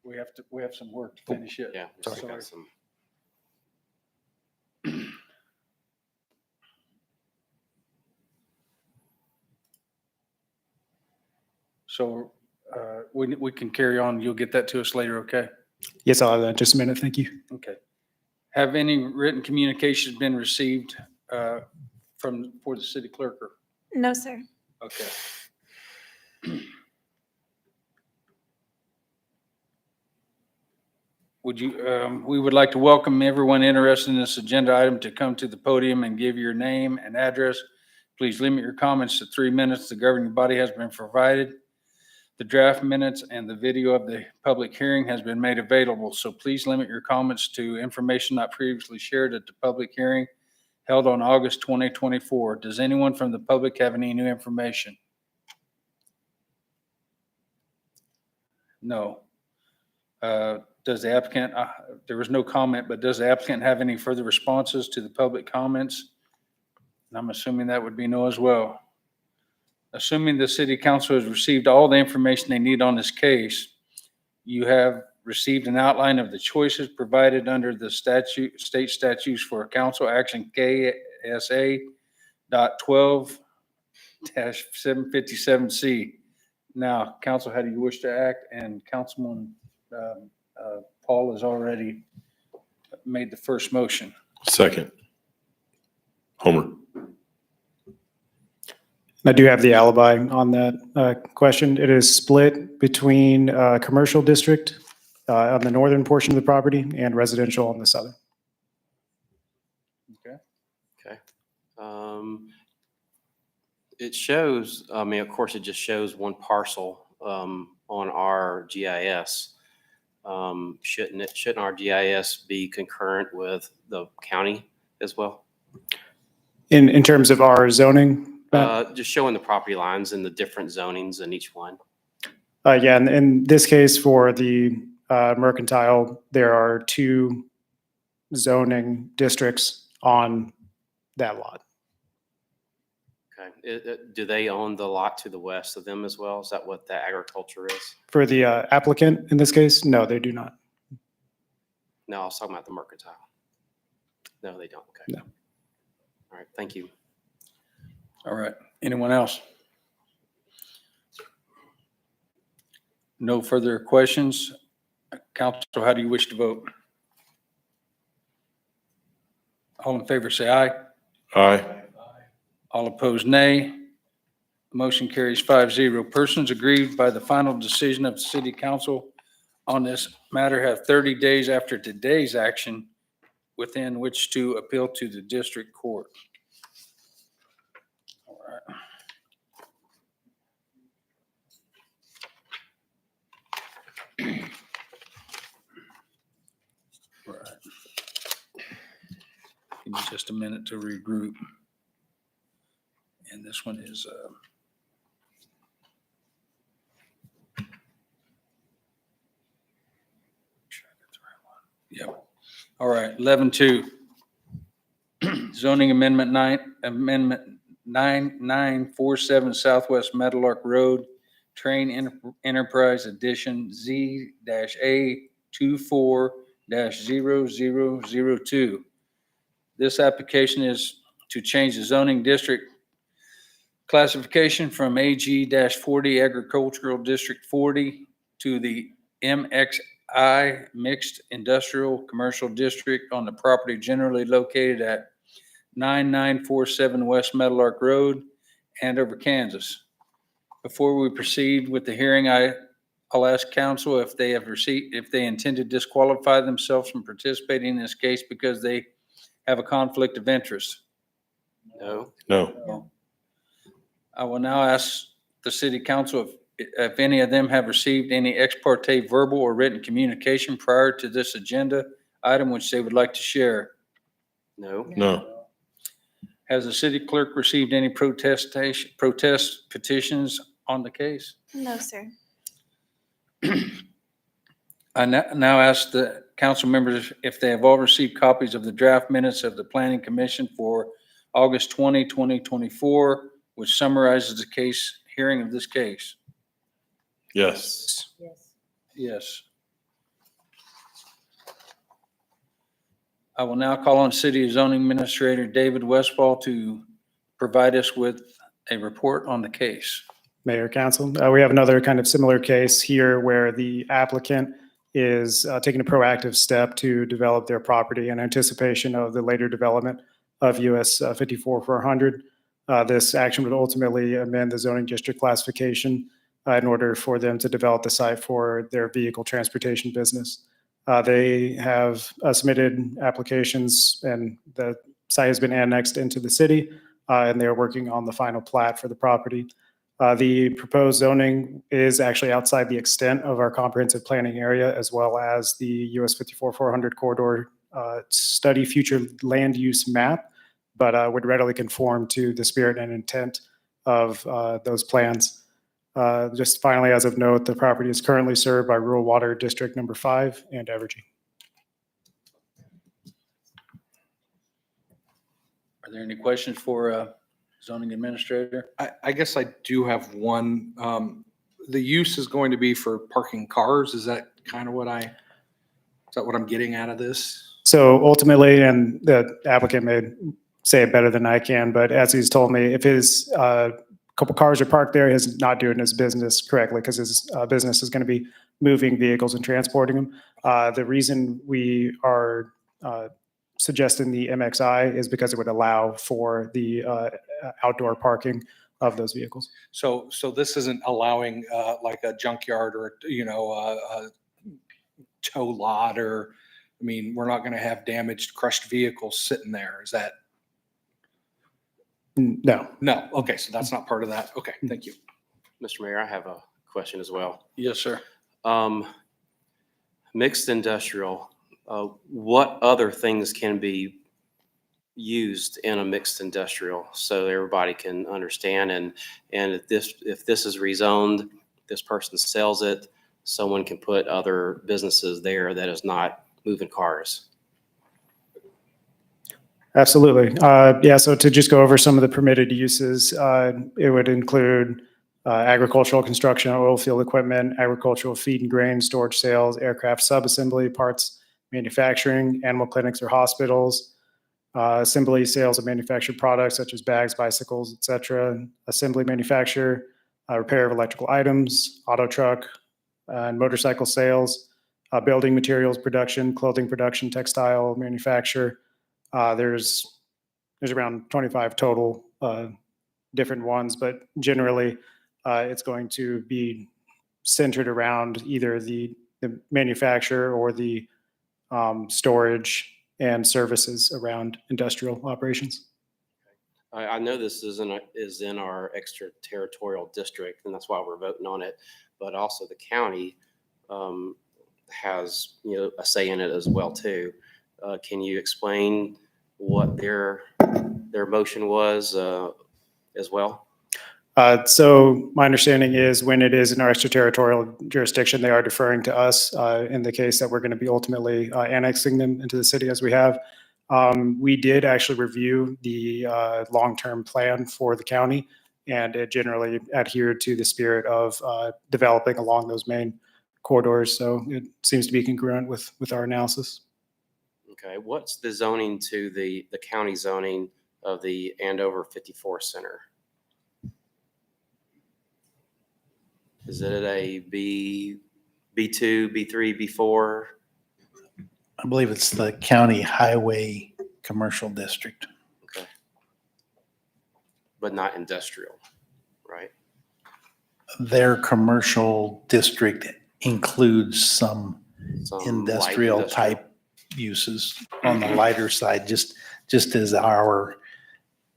we have some work to finish it. Yeah. Sorry. got some- So we can carry on. You'll get that to us later, okay? Yes, I'll have that in just a minute. Thank you. Okay. Have any written communications been received for the city clerk? No, sir. Okay. We would like to welcome everyone interested in this agenda item to come to the podium and give your name and address Please limit your comments to 3 minutes. The governing body has been provided. The draft minutes and the video of the public hearing has been made available, so please limit your comments to information not previously shared at the public hearing held on August 2024. Does anyone from the public have any new information? No. Does the applicant, there was no comment, but does the applicant have any further responses to the public comments? And I'm assuming that would be no as well. Assuming the city council has received all the information they need on this case, you have received an outline of the choices provided under the statute, state statutes for council action KSA.12-757C. Now, council, how do you wish to act? And Councilman Paul has already made the first motion. Second. Homer. I do have the alibi on that question. It is split between commercial district on the northern portion of the property and residential on the southern. Okay. Okay. It shows, I mean, of course, it just shows one parcel on our GIS. Shouldn't our GIS be concurrent with the county as well? In terms of our zoning? Just showing the property lines and the different zonings in each one. Yeah, and in this case for the mercantile, there are 2 zoning districts on that lot. Okay. Do they own the lot to the west of them as well? Is that what the agriculture is? For the applicant in this case, no, they do not. No, I was talking about the mercantile. No, they don't. Okay. No. All right. Thank you. All right. Anyone else? No further questions. Council, how do you wish to vote? All in favor, say aye. Aye. All opposed, nay. Motion carries 5-0. Persons aggrieved by the final decision of the city council on this matter have 30 days after today's action within which to appeal to the district court. All right. All right. Give me just a minute to regroup. And this one is, yep. All right, 11-2. Zoning Amendment 9947 Southwest Meadowlark Road, Train Enterprise Edition Z-A24-0002. This application is to change the zoning district classification from AG-40 Agricultural District 40 to the MXI Mixed Industrial Commercial District on the property generally located at 9947 West Meadowlark Road, Andover, Kansas. Before we proceed with the hearing, I'll ask council if they intend to disqualify themselves from participating in this case because they have a conflict of interest. No. No. I will now ask the city council if any of them have received any ex parte verbal or written communication prior to this agenda item which they would like to share. No. No. Has the city clerk received any protest petitions on the case? No, sir. I now ask the council members if they have all received copies of the draft minutes of the Planning Commission for August 20, 2024, which summarizes the case, hearing of this case. Yes. Yes. I will now call on City Zoning Administrator David Westfall to provide us with a report on the case. Mayor, council, we have another kind of similar case here where the applicant is taking a proactive step to develop their property in anticipation of the later development of US 54-400. This action would ultimately amend the zoning district classification in order for them to develop the site for their vehicle transportation business. They have submitted applications and the site has been annexed into the city. and they're working on the final plat for the property. The proposed zoning is actually outside the extent of our comprehensive planning area, as well as the US 54-400 corridor study future land use map, but would readily conform to the spirit and intent of those plans. Just finally, as of note, the property is currently served by Rural Water District Number 5 and Evergy. Are there any questions for zoning administrator? I guess I do have one. The use is going to be for parking cars. Is that kind of what is that what I'm getting out of this? So ultimately, and the applicant may say it better than I can, but as he's told me, if his couple cars are parked there, he's not doing his business correctly because his business is going to be moving vehicles and transporting them. The reason we are suggesting the MXI is because it would allow for the outdoor parking of those vehicles. So this isn't allowing like a junkyard or, a tow lot or, I mean, we're not going to have damaged, crushed vehicles sitting there. Is that? No. No. Okay. So that's not part of that. Okay. Thank you. Mr. Mayor, I have a question as well. Yes, sir. Mixed industrial, what other things can be used in a mixed industrial so everybody can understand? And if this is rezoned, this person sells it, someone can put other businesses there that is not moving cars. Absolutely. Yeah, so to just go over some of the permitted uses, it would include agricultural construction, oil field equipment, agricultural feed and grain, storage sales, aircraft subassembly, parts manufacturing, animal clinics or hospitals, assembly, sales of manufactured products such as bags, bicycles, etc., assembly manufacture, repair of electrical items, auto truck, and motorcycle sales, building materials production, clothing production, textile manufacture. There's around 25 total different ones, but generally it's going to be centered around either the manufacturer or the storage and services around industrial operations. I know this is in our extraterritorial district, and that's why we're voting on it. But also the county has a say in it as well too. Can you explain what their motion was as well? So my understanding is when it is in our extraterritorial jurisdiction, they are deferring to us in the case that we're going to be ultimately annexing them into the city as we have. We did actually review the long-term plan for the county, and it generally adhered to the spirit of developing along those main corridors. So it seems to be congruent with our analysis. Okay, what's the zoning to the county zoning of the Andover 54 Center? Is it a B2, B3, B4? I believe it's the county highway commercial district. Okay. But not industrial, right? Their commercial district includes some Some industrial light type uses on the lighter side, just as our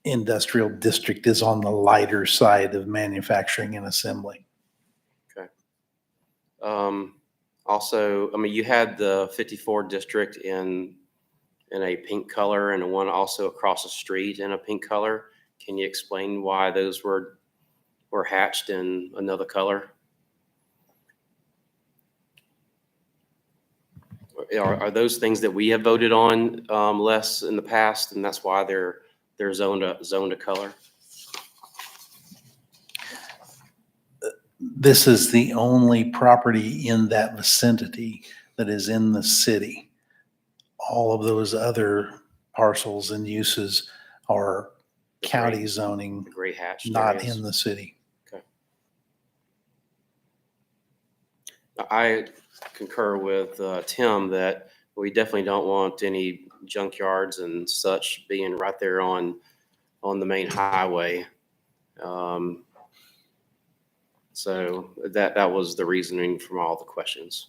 industrial district is on the lighter side of manufacturing and assembly. Also, I mean, you had the 54 district in a pink color and one also across the street in a pink color. Can you explain why those were hatched in another color? Are those things that we have voted on less in the past, and that's why they're zoned a color? This is the only property in that vicinity that is in the city. All of those other parcels and uses are county zoning, The gray hatched not areas? in the city. Okay. I concur with Tim that we definitely don't want any junkyards and such being right there on the main highway. So that was the reasoning from all the questions.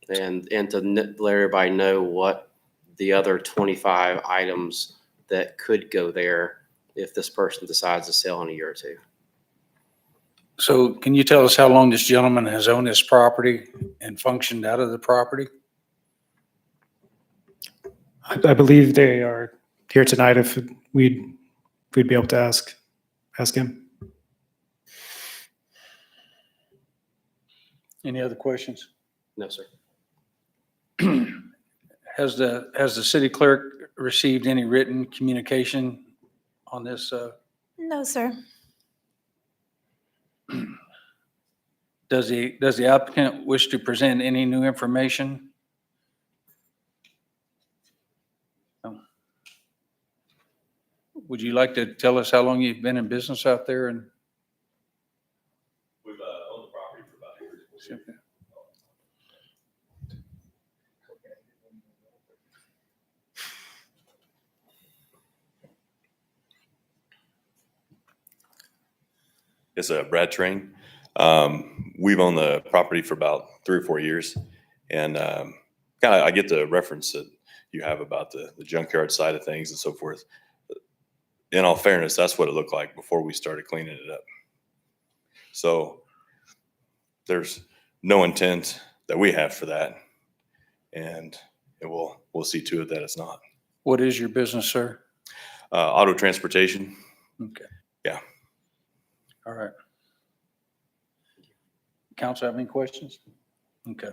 And to let everybody know what the other 25 items that could go there if this person decides to sell in a year or two. So can you tell us how long this gentleman has owned this property and functioned out of the property? I believe they are here tonight if we'd be able to ask him. Any other questions? No, sir. Has the city clerk received any written communication on this? No, sir. Does the applicant wish to present any new information? No. Would you like to tell us how long you've been in business out there? And We've owned the property for about 8 years. It's Brad Train. We've owned the property for about 3 or 4 years. And kind of, I get the reference that you have about the junkyard side of things and so forth. In all fairness, that's what it looked like before we started cleaning it up. So there's no intent that we have for that. And we'll see to it that it's not. what is your business, sir? Auto transportation. Okay. Yeah. All right. Council have any questions? Okay.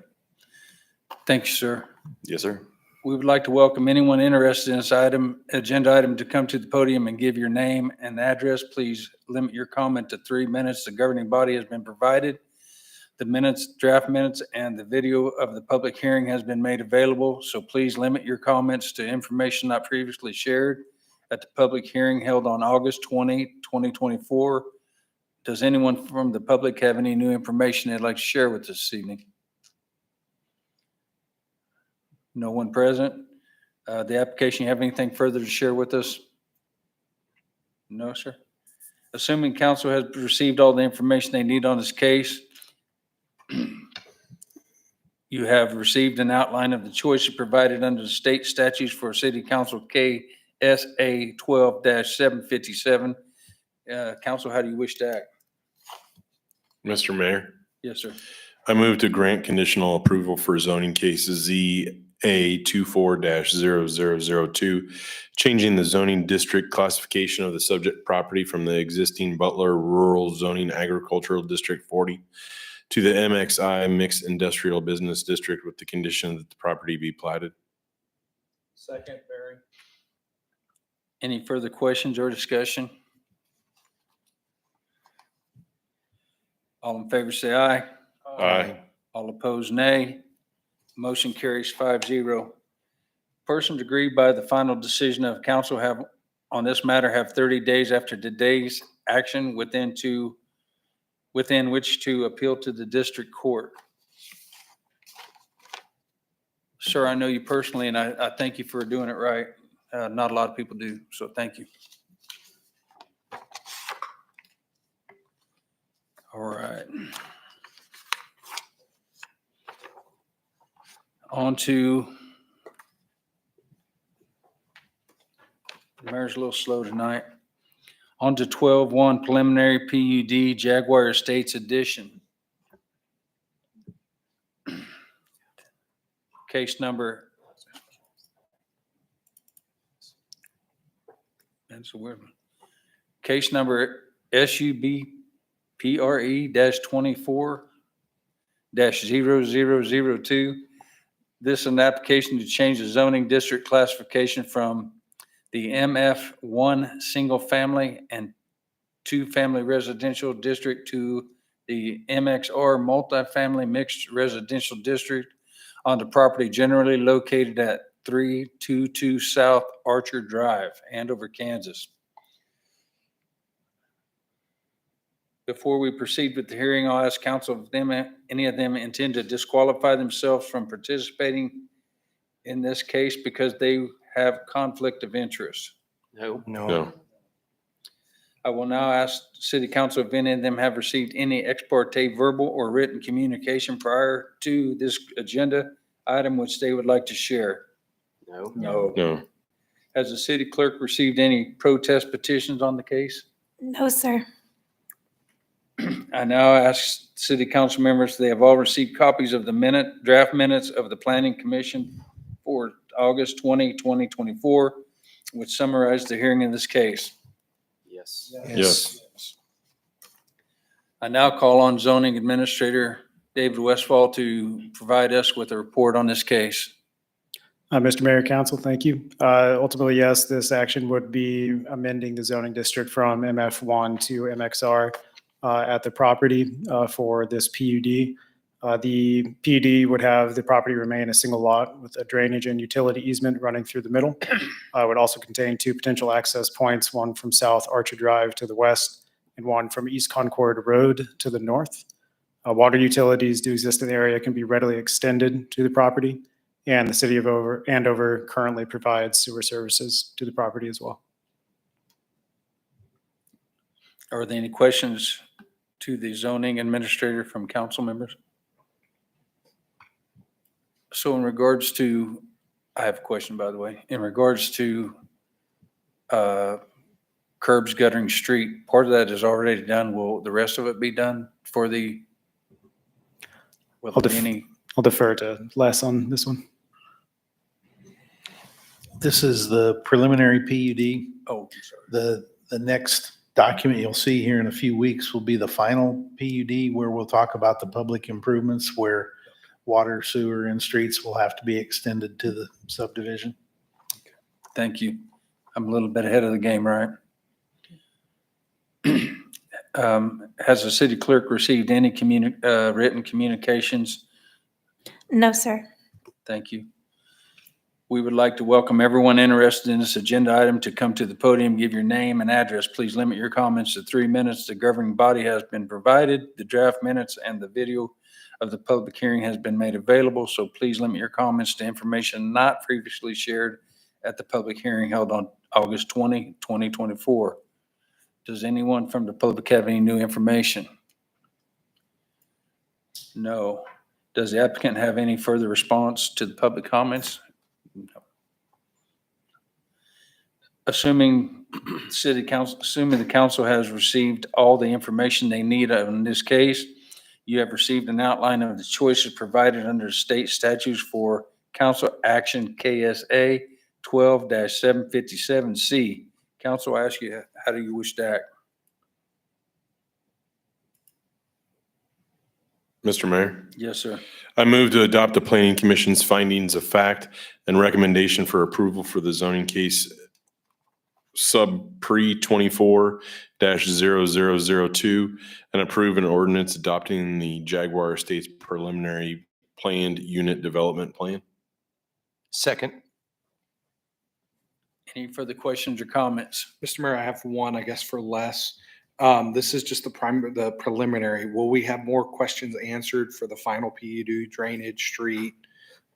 Thank you, sir. Yes, sir. We would like to welcome anyone interested in this agenda item to come to the podium and give your name and address. Please limit your comment to 3 minutes. The governing body has been provided. The minutes, draft minutes, and the video of the public hearing has been made available. So please limit your comments to information not previously shared at the public hearing held on August 20, 2024. Does anyone from the public have any new information they'd like to share with us this evening? No one present. The application, you have anything further to share with us? No, sir. Assuming council has received all the information they need on this case, you have received an outline of the choices provided under the state statutes for City Council KSA 12-757. Council, how do you wish to act? Mr. Mayor, Yes, sir. I move to grant conditional approval for zoning case ZA 24-0002, changing the zoning district classification of the subject property from the existing Butler Rural Zoning Agricultural District 40 to the MXI Mixed Industrial Business District with the condition that the property be platted. Second, Barry. Any further questions or discussion? All in favor, say aye. Aye. All opposed, nay. Motion carries 5-0. Persons aggrieved by the final decision of council have, on this matter, have 30 days after today's action within which to appeal to the district court. Sir, I know you personally, and I thank you for doing it right. Not a lot of people do, so thank you. All right. On to, the mayor's a little slow tonight. On to 12-1 preliminary PUD Jaguar Estates Edition. Case number. That's a weird one. Case number SUBPRE-24-0002. This is an application to change the zoning district classification from the MF1 single family and 2 family residential district to the MXR multifamily mixed residential district on the property generally located at 322 South Archer Drive, Andover, Kansas. Before we proceed with the hearing, I'll ask council if any of them intend to disqualify themselves from participating in this case because they have conflict of interest. No. No. I will now ask city council if any of them have received any ex parte verbal or written communication prior to this agenda item which they would like to share. No. No. No. Has the city clerk received any protest petitions on the case? No, sir. I now ask city council members, if they have all received copies of the draft minutes of the planning commission for August 20, 2024, which summarize the hearing in this case. Yes. Yes. I now call on zoning administrator David Westfall to provide us with a report on this case. Mr. Mayor, Council, thank you. Ultimately, yes, this action would be amending the zoning district from MF1 to MXR at the property for this PUD. The PUD would have the property remain a single lot with a drainage and utility easement running through the middle. It would also contain two potential access points, one from South Archer Drive to the west and one from East Concord Road to the north. Water utilities do exist in the area, can be readily extended to the property. And the city of Andover currently provides sewer services to the property as well. Are there any questions to the zoning administrator from council members? So in regards to, I have a question, by the way, in regards to curbs guttering street, part of that is already done. Will the rest of it be done for the, will there be any? I'll defer to Les on this one. This is the preliminary PUD. Oh, sorry. The next document you'll see here in a few weeks will be the final PUD, where we'll talk about the public improvements where water, sewer, and streets will have to be extended to the subdivision. Thank you. I'm a little bit ahead of the game, right? Has the city clerk received any written communications? No, sir. Thank you. We would like to welcome everyone interested in this agenda item to come to the podium, give your name and address. Please limit your comments to 3 minutes. The governing body has been provided. The draft minutes and the video of the public hearing has been made available, so please limit your comments to information not previously shared at the public hearing held on August 20, 2024. Does anyone from the public have any new information? No. Does the applicant have any further response to the public comments? No. Assuming the council has received all the information they need in this case, you have received an outline of the choices provided under state statutes for council action KSA 12-757C. Council, I ask you, how do you wish to act? Mr. Mayor, Yes, sir. I move to adopt the planning commission's findings of fact and recommendation for approval for the zoning case sub pre 24-0002 and approve an ordinance adopting the Jaguar Estates preliminary planned unit development plan. Second. Any further questions or comments? Mr. Mayor, I have one, I guess, for Les. This is just the preliminary. Will we have more questions answered for the final PUD, drainage, street,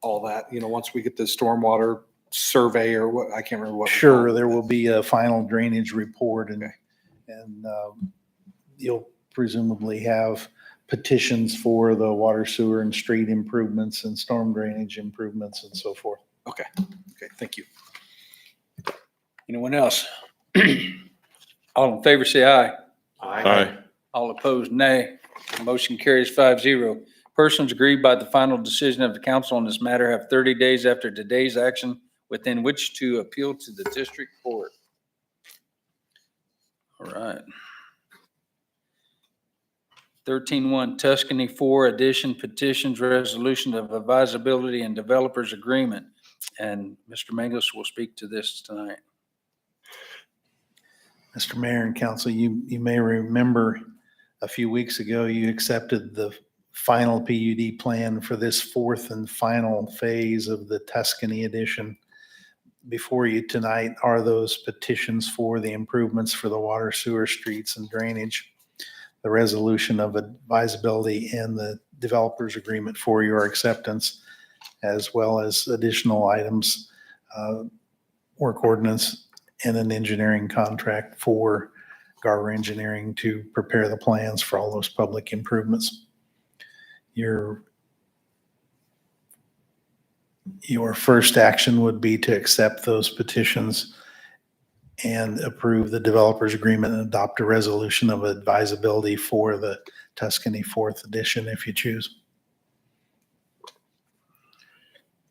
all that? You know, once we get the stormwater survey or what, I can't remember what. Sure, there will be a final drainage report and you'll presumably have petitions for the water, sewer, and street improvements and storm drainage improvements and so forth. Okay, thank you. Anyone else? All in favor, say aye. Aye. All opposed, nay. Motion carries 5-0. Persons aggrieved by the final decision of the council on this matter have 30 days after today's action within which to appeal to the district court. All right. 13-1 Tuscany 4 addition petitions resolution of advisability and developers agreement. And Mr. Mangos will speak to this tonight. Mr. Mayor and Council, you may remember a few weeks ago, you accepted the final PUD plan for this fourth and final phase of the Tuscany edition. Before you tonight are those petitions for the improvements for the water, sewer, streets, and drainage, the resolution of advisability and the developers agreement for your acceptance, as well as additional items, work ordinance, and an engineering contract for Garver Engineering to prepare the plans for all those public improvements. Your your first action would be to accept those petitions and approve the developer's agreement and adopt a resolution of advisability for the Tuscany 4th edition if you choose.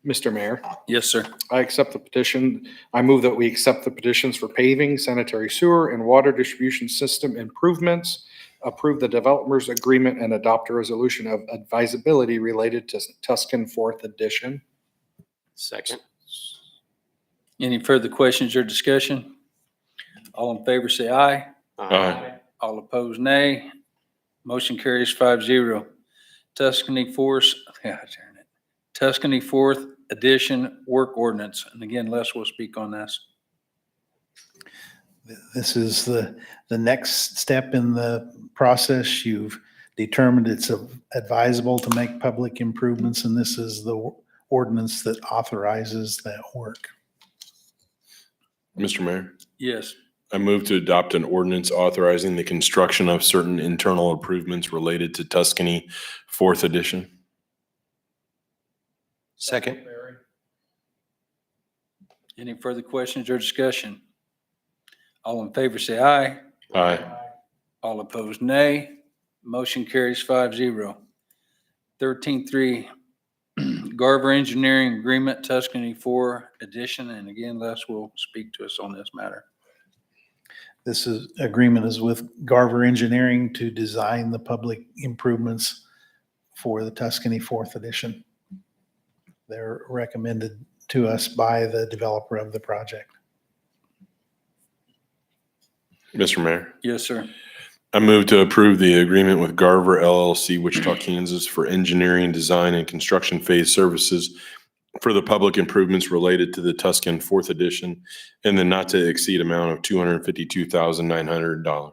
Mr. Mayor, Yes, sir. I accept the petition. I move that we accept the petitions for paving, sanitary sewer, and water distribution system improvements, approve the developer's agreement, and adopt a resolution of advisability related to Tuscan 4th edition. Second. Any further questions or discussion? All in favor, say aye. Aye. All opposed, nay. Motion carries 5-0. Tuscany Tuscany 4th edition work ordinance. And again, Les will speak on this. This is the next step in the process. You've determined it's advisable to make public improvements, and this is the ordinance that authorizes that work. Mr. Mayor, Yes. I move to adopt an ordinance authorizing the construction of certain internal improvements related to Tuscany 4th edition. Second. Any further questions or discussion? All in favor, say aye. Aye. All opposed, nay. Motion carries 5-0. 13.3, Garver Engineering Agreement, Tuscany 4 edition. And again, Les will speak to us on this matter. This agreement is with Garver Engineering to design the public improvements for the Tuscany 4th edition. They're recommended to us by the developer of the project. Mr. Mayor, Yes, sir. I move to approve the agreement with Garver LLC, Wichita, Kansas for engineering, design, and construction phase services for the public improvements related to the Tuscan 4th edition in the not to exceed amount of $252,900.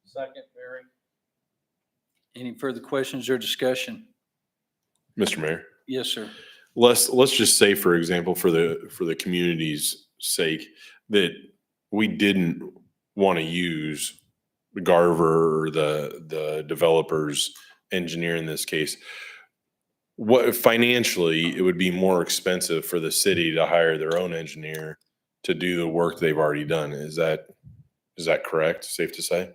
Second, Barry. Any further questions or discussion? Mr. Mayor, Yes, sir. let's just say, for example, for the community's sake, that we didn't want to use the Garver or the developer's engineer in this case. What financially, it would be more expensive for the city to hire their own engineer to do the work they've already done. Is that correct? Safe to say?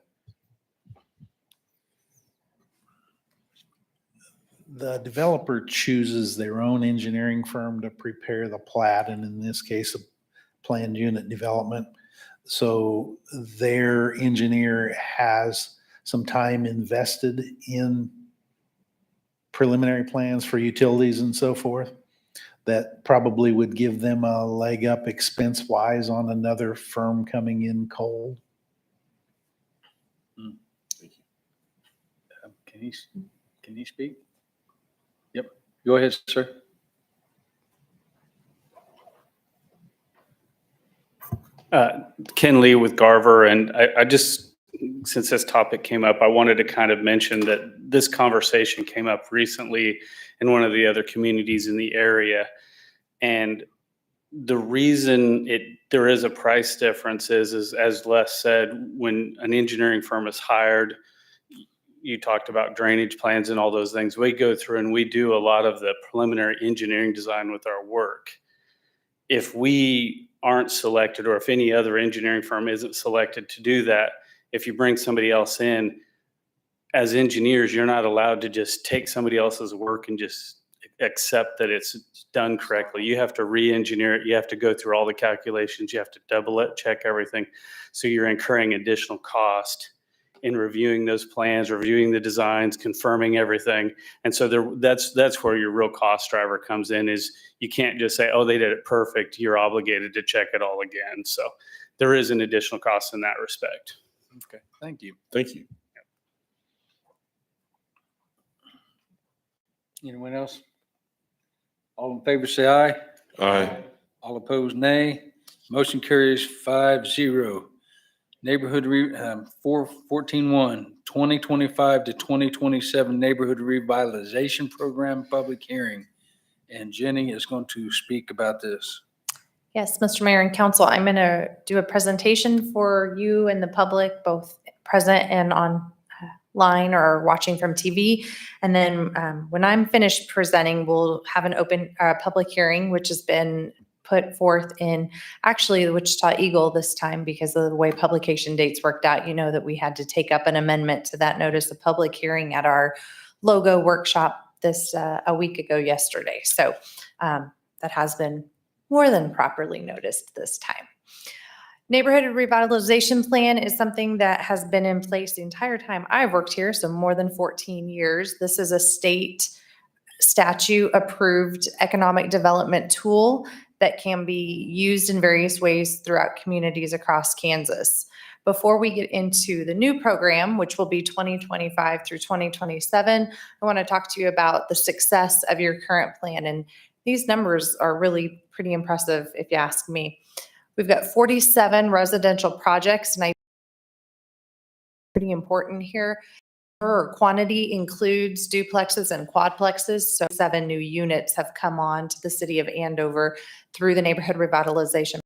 The developer chooses their own engineering firm to prepare the plat, and in this case, a planned unit development. So their engineer has some time invested in preliminary plans for utilities and so forth. That probably would give them a leg up expense-wise on another firm coming in cold. Can you speak? Yep. Go ahead, sir. Ken Lee with Garver, and I just, since this topic came up, I wanted to kind of mention that this conversation came up recently in one of the other communities in the area. And the reason there is a price difference is, as Les said, when an engineering firm is hired, you talked about drainage plans and all those things. We go through and we do a lot of the preliminary engineering design with our work. If we aren't selected, or if any other engineering firm isn't selected to do that, if you bring somebody else in, as engineers, you're not allowed to just take somebody else's work and just accept that it's done correctly. You have to re-engineer it. You have to go through all the calculations. You have to double it, check everything. So you're incurring additional cost in reviewing those plans, reviewing the designs, confirming everything. And so that's where your real cost driver comes in, is you can't just say, oh, they did it perfect. You're obligated to check it all again. So there is an additional cost in that respect. Okay, thank you. Thank you. Anyone else? All in favor, say aye. Aye. All opposed, nay. Motion carries 5-0. Neighborhood 14-1, 2025 to 2027 Neighborhood Revitalization Program Public Hearing. And Jenny is going to speak about this. Yes, Mr. Mayor and Council, I'm going to do a presentation for you and the public, both present and line or watching from TV. And then when I'm finished presenting, we'll have an open public hearing, which has been put forth in actually the Wichita Eagle this time because of the way publication dates worked out. You know that we had to take up an amendment to that notice of public hearing at our logo workshop this a week ago yesterday. So that has been more than properly noticed this time. Neighborhood Revitalization Plan is something that has been in place the entire time I've worked here, so more than 14 years. This is a state statute approved economic development tool that can be used in various ways throughout communities across Kansas. Before we get into the new program, which will be 2025 through 2027, I want to talk to you about the success of your current plan. And these numbers are really pretty impressive if you ask me. We've got 47 residential projects, and I pretty important here. Our quantity includes duplexes and quadplexes, so 7 new units have come on to the city of Andover through the neighborhood revitalization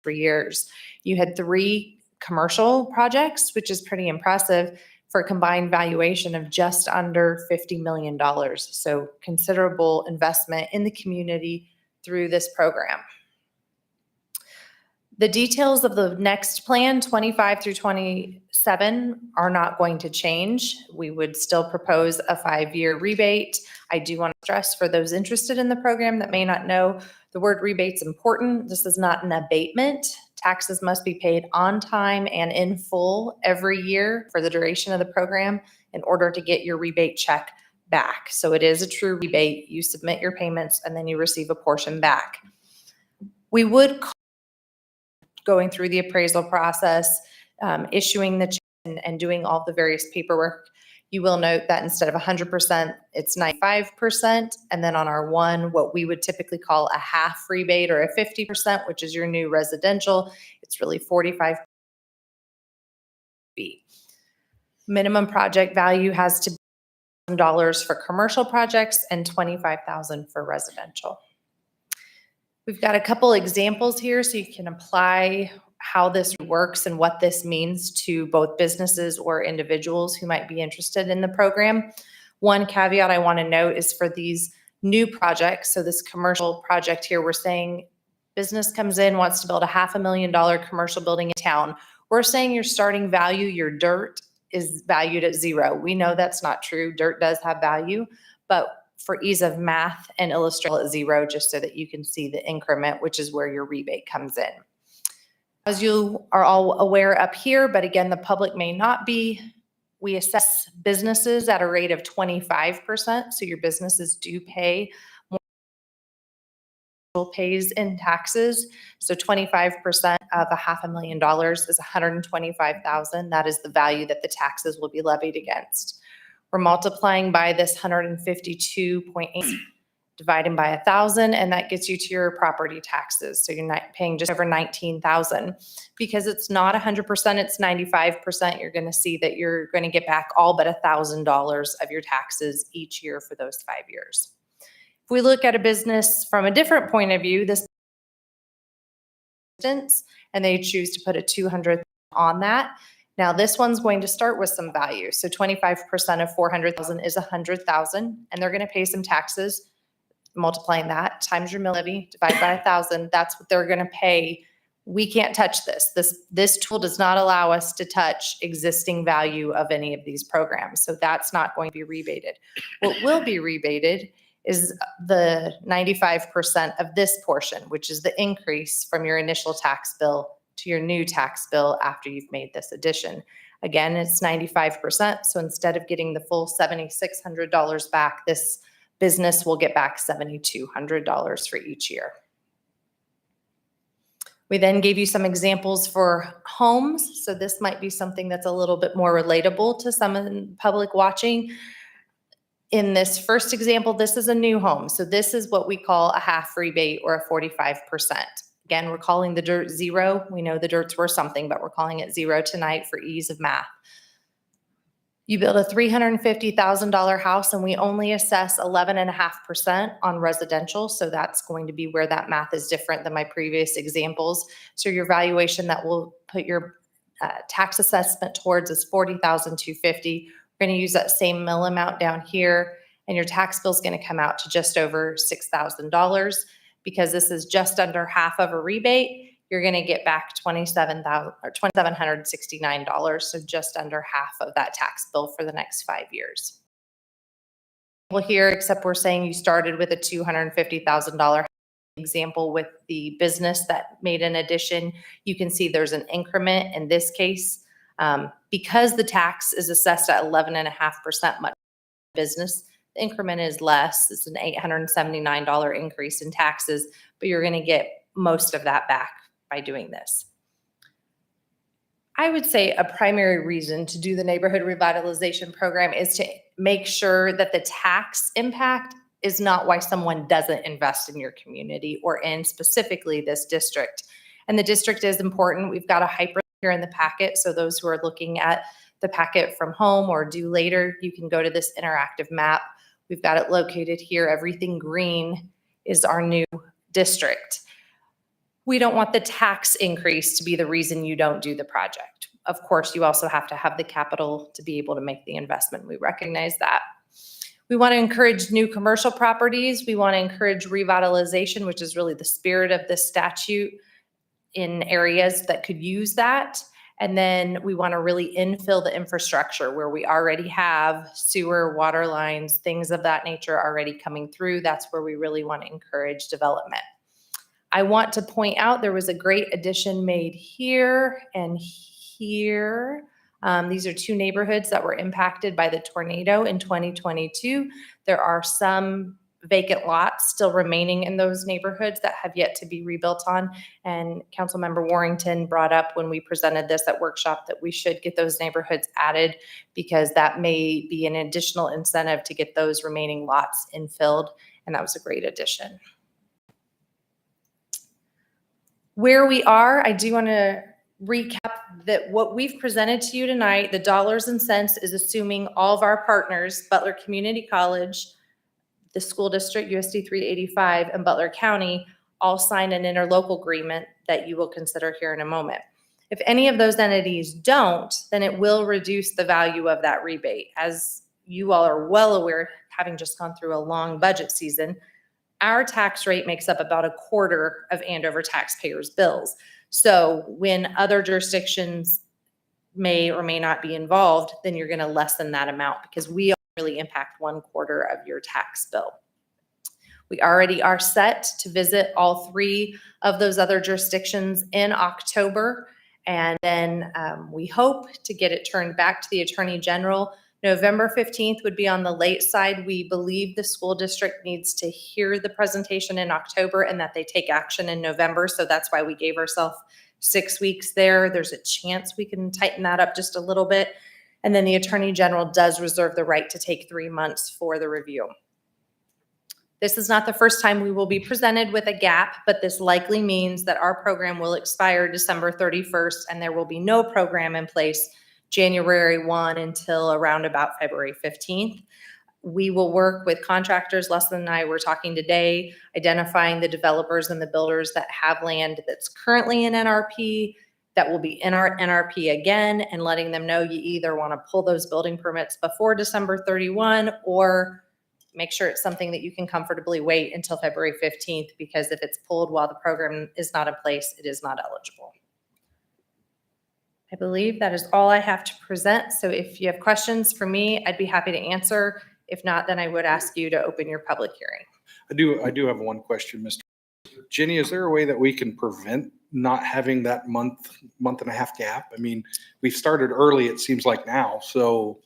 for years. You had 3 commercial projects, which is pretty impressive, for a combined valuation of just under $50 million. So considerable investment in the community through this program. The details of the next plan, 25 through 27, are not going to change. We would still propose a 5-year rebate. I do want to stress for those interested in the program that may not know, the word rebate's important. This is not an abatement. Taxes must be paid on time and in full every year for the duration of the program in order to get your rebate check back. So it is a true rebate. You submit your payments and then you receive a portion back. We would going through the appraisal process, issuing the check and doing all the various paperwork. You will note that instead of 100%, it's 95%. And then on our one, what we would typically call a half rebate or a 50%, which is your new residential, it's really 45%. Minimum project value has to be $1,000 for commercial projects and $25,000 for residential. We've got a couple examples here so you can apply how this works and what this means to both businesses or individuals who might be interested in the program. One caveat I want to note is for these new projects. So this commercial project here, we're saying business comes in, wants to build a $500,000 commercial building in town. We're saying your starting value, your dirt, is valued at 0. We know that's not true. Dirt does have value, but for ease of math and illustrate at 0, just so that you can see the increment, which is where your rebate comes in. As you are all aware up here, but again, the public may not be, we assess businesses at a rate of 25%. So your businesses do pay more pays in taxes. So 25% of a $500,000 is $125,000. That is the value that the taxes will be levied against. We're multiplying by this 152.8, dividing by 1,000, and that gets you to your property taxes. So you're not paying just over $19,000. Because it's not 100%, it's 95%. You're going to see that you're going to get back all but $1,000 of your taxes each year for those 5 years. If we look at a business from a different point of view, this instance, and they choose to put a 200 on that. Now this one's going to start with some value. So 25% of 400,000 is 100,000, and they're going to pay some taxes. Multiplying that times your mill levy, divide by 1,000. That's what they're going to pay. We can't touch this. This tool does not allow us to touch existing value of any of these programs. So that's not going to be rebated. What will be rebated is the 95% of this portion, which is the increase from your initial tax bill to your new tax bill after you've made this addition. Again, it's 95%. So instead of getting the full $7,600 back, this business will get back $7,200 for each year. We then gave you some examples for homes. So this might be something that's a little bit more relatable to some of the public watching. In this first example, this is a new home. So this is what we call a half rebate or a 45%. Again, we're calling the dirt 0. We know the dirt's worth something, but we're calling it 0 tonight for ease of math. You build a $350,000 house and we only assess 11.5% on residential. So that's going to be where that math is different than my previous examples. So your valuation that will put your tax assessment towards is $40,250. We're going to use that same mill amount down here, and your tax bill is going to come out to just over $6,000. Because this is just under half of a rebate, you're going to get back $2,769, so just under half of that tax bill for the next 5 years. Well, here, except we're saying you started with a $250,000 example with the business that made an addition. You can see there's an increment in this case. Because the tax is assessed at 11.5% much business, the increment is less. It's an $879 increase in taxes, but you're going to get most of that back by doing this. I would say a primary reason to do the neighborhood revitalization program is to make sure that the tax impact is not why someone doesn't invest in your community or in specifically this district. And the district is important. We've got a hyperlink here in the packet. So those who are looking at the packet from home or do later, you can go to this interactive map. We've got it located here. Everything green is our new district. We don't want the tax increase to be the reason you don't do the project. Of course, you also have to have the capital to be able to make the investment. We recognize that. We want to encourage new commercial properties. We want to encourage revitalization, which is really the spirit of this statute, in areas that could use that. And then we want to really infill the infrastructure where we already have sewer, water lines, things of that nature already coming through. That's where we really want to encourage development. I want to point out there was a great addition made here and here. These are two neighborhoods that were impacted by the tornado in 2022. There are some vacant lots still remaining in those neighborhoods that have yet to be rebuilt on. And Councilmember Warrington brought up when we presented this at workshop that we should get those neighborhoods added because that may be an additional incentive to get those remaining lots infilled. And that was a great addition. Where we are, I do want to recap that what we've presented to you tonight, the dollars and cents, is assuming all of our partners, Butler Community College, the school district, USD 385, and Butler County, all sign an interlocal agreement that you will consider here in a moment. If any of those entities don't, then it will reduce the value of that rebate. As you all are well aware, having just gone through a long budget season, our tax rate makes up about a quarter of Andover taxpayers' bills. So when other jurisdictions may or may not be involved, then you're going to lessen that amount because we really impact 1/4 of your tax bill. We already are set to visit all 3 of those other jurisdictions in October. And then we hope to get it turned back to the Attorney General. November 15th would be on the late side. We believe the school district needs to hear the presentation in October and that they take action in November. So that's why we gave ourselves 6 weeks there. There's a chance we can tighten that up just a little bit. And then the Attorney General does reserve the right to take 3 months for the review. This is not the first time we will be presented with a gap, but this likely means that our program will expire December 31st and there will be no program in place January 1 until around about February 15th. We will work with contractors. Leslie and I were talking today, identifying the developers and the builders that have land that's currently in NRP, that will be in our NRP again, and letting them know you either want to pull those building permits before December 31 or make sure it's something that you can comfortably wait until February 15th, because if it's pulled while the program is not in place, it is not eligible. I believe that is all I have to present. So if you have questions for me, I'd be happy to answer. If not, then I would ask you to open your public hearing. I do have one question, Mr. Jenny, is there a way that we can prevent not having that month and a half gap? I mean, we've started early, it seems like now, so.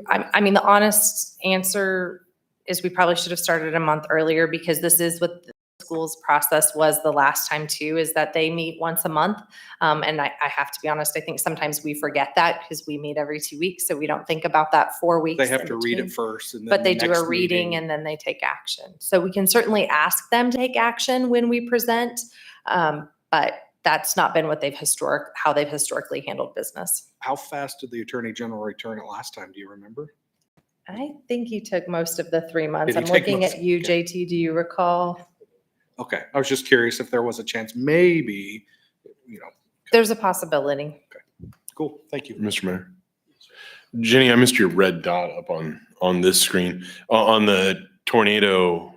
I mean, the honest answer is we probably should have started a month earlier, because this is what the school's process was the last time too, is that they meet once a month. And I have to be honest, I think sometimes we forget that because we meet every 2 weeks. So we don't think about that 4 weeks. They have to read it first. And then but they the do a next reading meeting. and then they take action. So we can certainly ask them to take action when we present. But that's not been what how they've historically handled business. How fast did the Attorney General return it last time? Do you remember? I think he took most of the 3 months. Did he I'm take looking most? at you, JT. Do you recall? Okay, I was just curious if there was a chance, maybe, There's a possibility. Okay. Cool, thank you. Mr. Mayor. Jenny, I missed your red dot up on this screen. On the tornado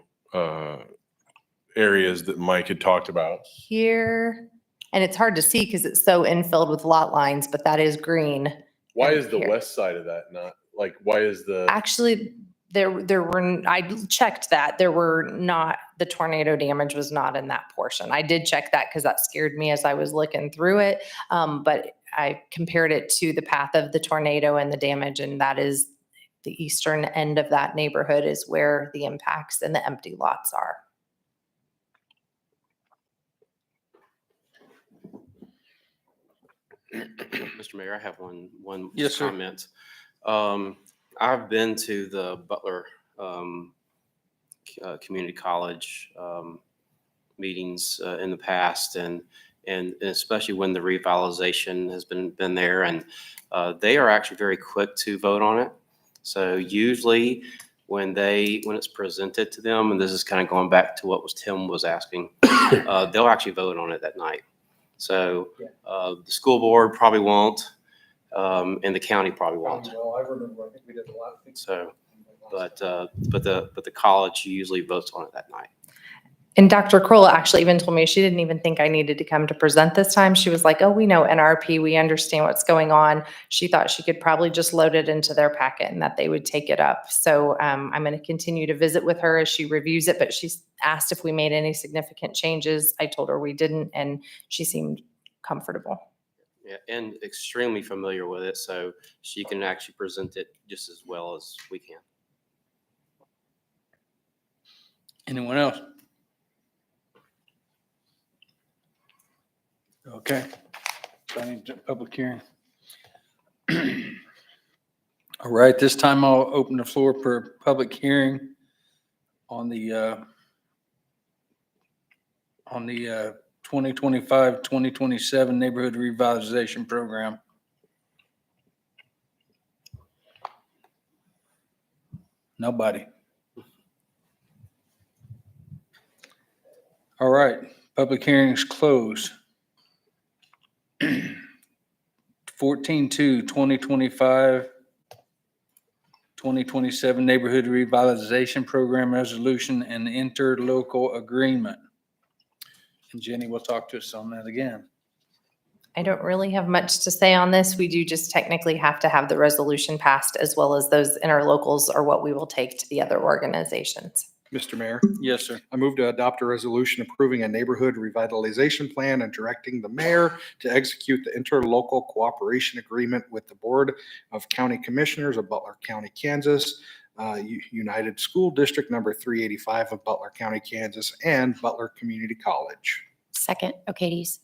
areas that Mike had talked about. Here, and it's hard to see because it's so infilled with lot lines, but that is green. Why And is the here. west side of that not, like, why is the? Actually, there were, I checked that. There were not, the tornado damage was not in that portion. I did check that because that scared me as I was looking through it. But I compared it to the path of the tornado and the damage, and that is the eastern end of that neighborhood is where the impacts and the empty lots are. Mr. Mayor, I have one Yes, sir. comment. I've been to the Butler Community College meetings in the past, and especially when the revitalization has been there, and they are actually very quick to vote on it. So usually when it's presented to them, and this is kind of going back to what Tim was asking, they'll actually vote on it that night. So the school board probably won't, and the county probably won't. Well, I remember, I think we did a lot of things. So, but the college usually votes on it that night. And Dr. Kroll actually even told me she didn't even think I needed to come to present this time. She was like, oh, we know NRP, we understand what's going on. She thought she could probably just load it into their packet and that they would take it up. So I'm going to continue to visit with her as she reviews it, but she's asked if we made any significant changes. I told her we didn't, and she seemed comfortable. Yeah, and extremely familiar with it, so she can actually present it just as well as we can. Anyone else? Okay. Planning to public hearing. All right, this time I'll open the floor for public hearing on the 2025-2027 Neighborhood Revitalization Program. Nobody. All right, public hearing is closed. 14/2/2025, 2027 Neighborhood Revitalization Program Resolution and Interlocal Agreement. And Jenny will talk to us on that again. I don't really have much to say on this. We do just technically have to have the resolution passed, as well as those interlocals are what we will take to the other organizations. Mr. Mayor? Yes, sir. I move to adopt a resolution approving a neighborhood revitalization plan and directing the mayor to execute the interlocal cooperation agreement with the Board of County Commissioners of Butler County, Kansas, United School District number 385 of Butler County, Kansas, and Butler Community College. Second, O'Kadis.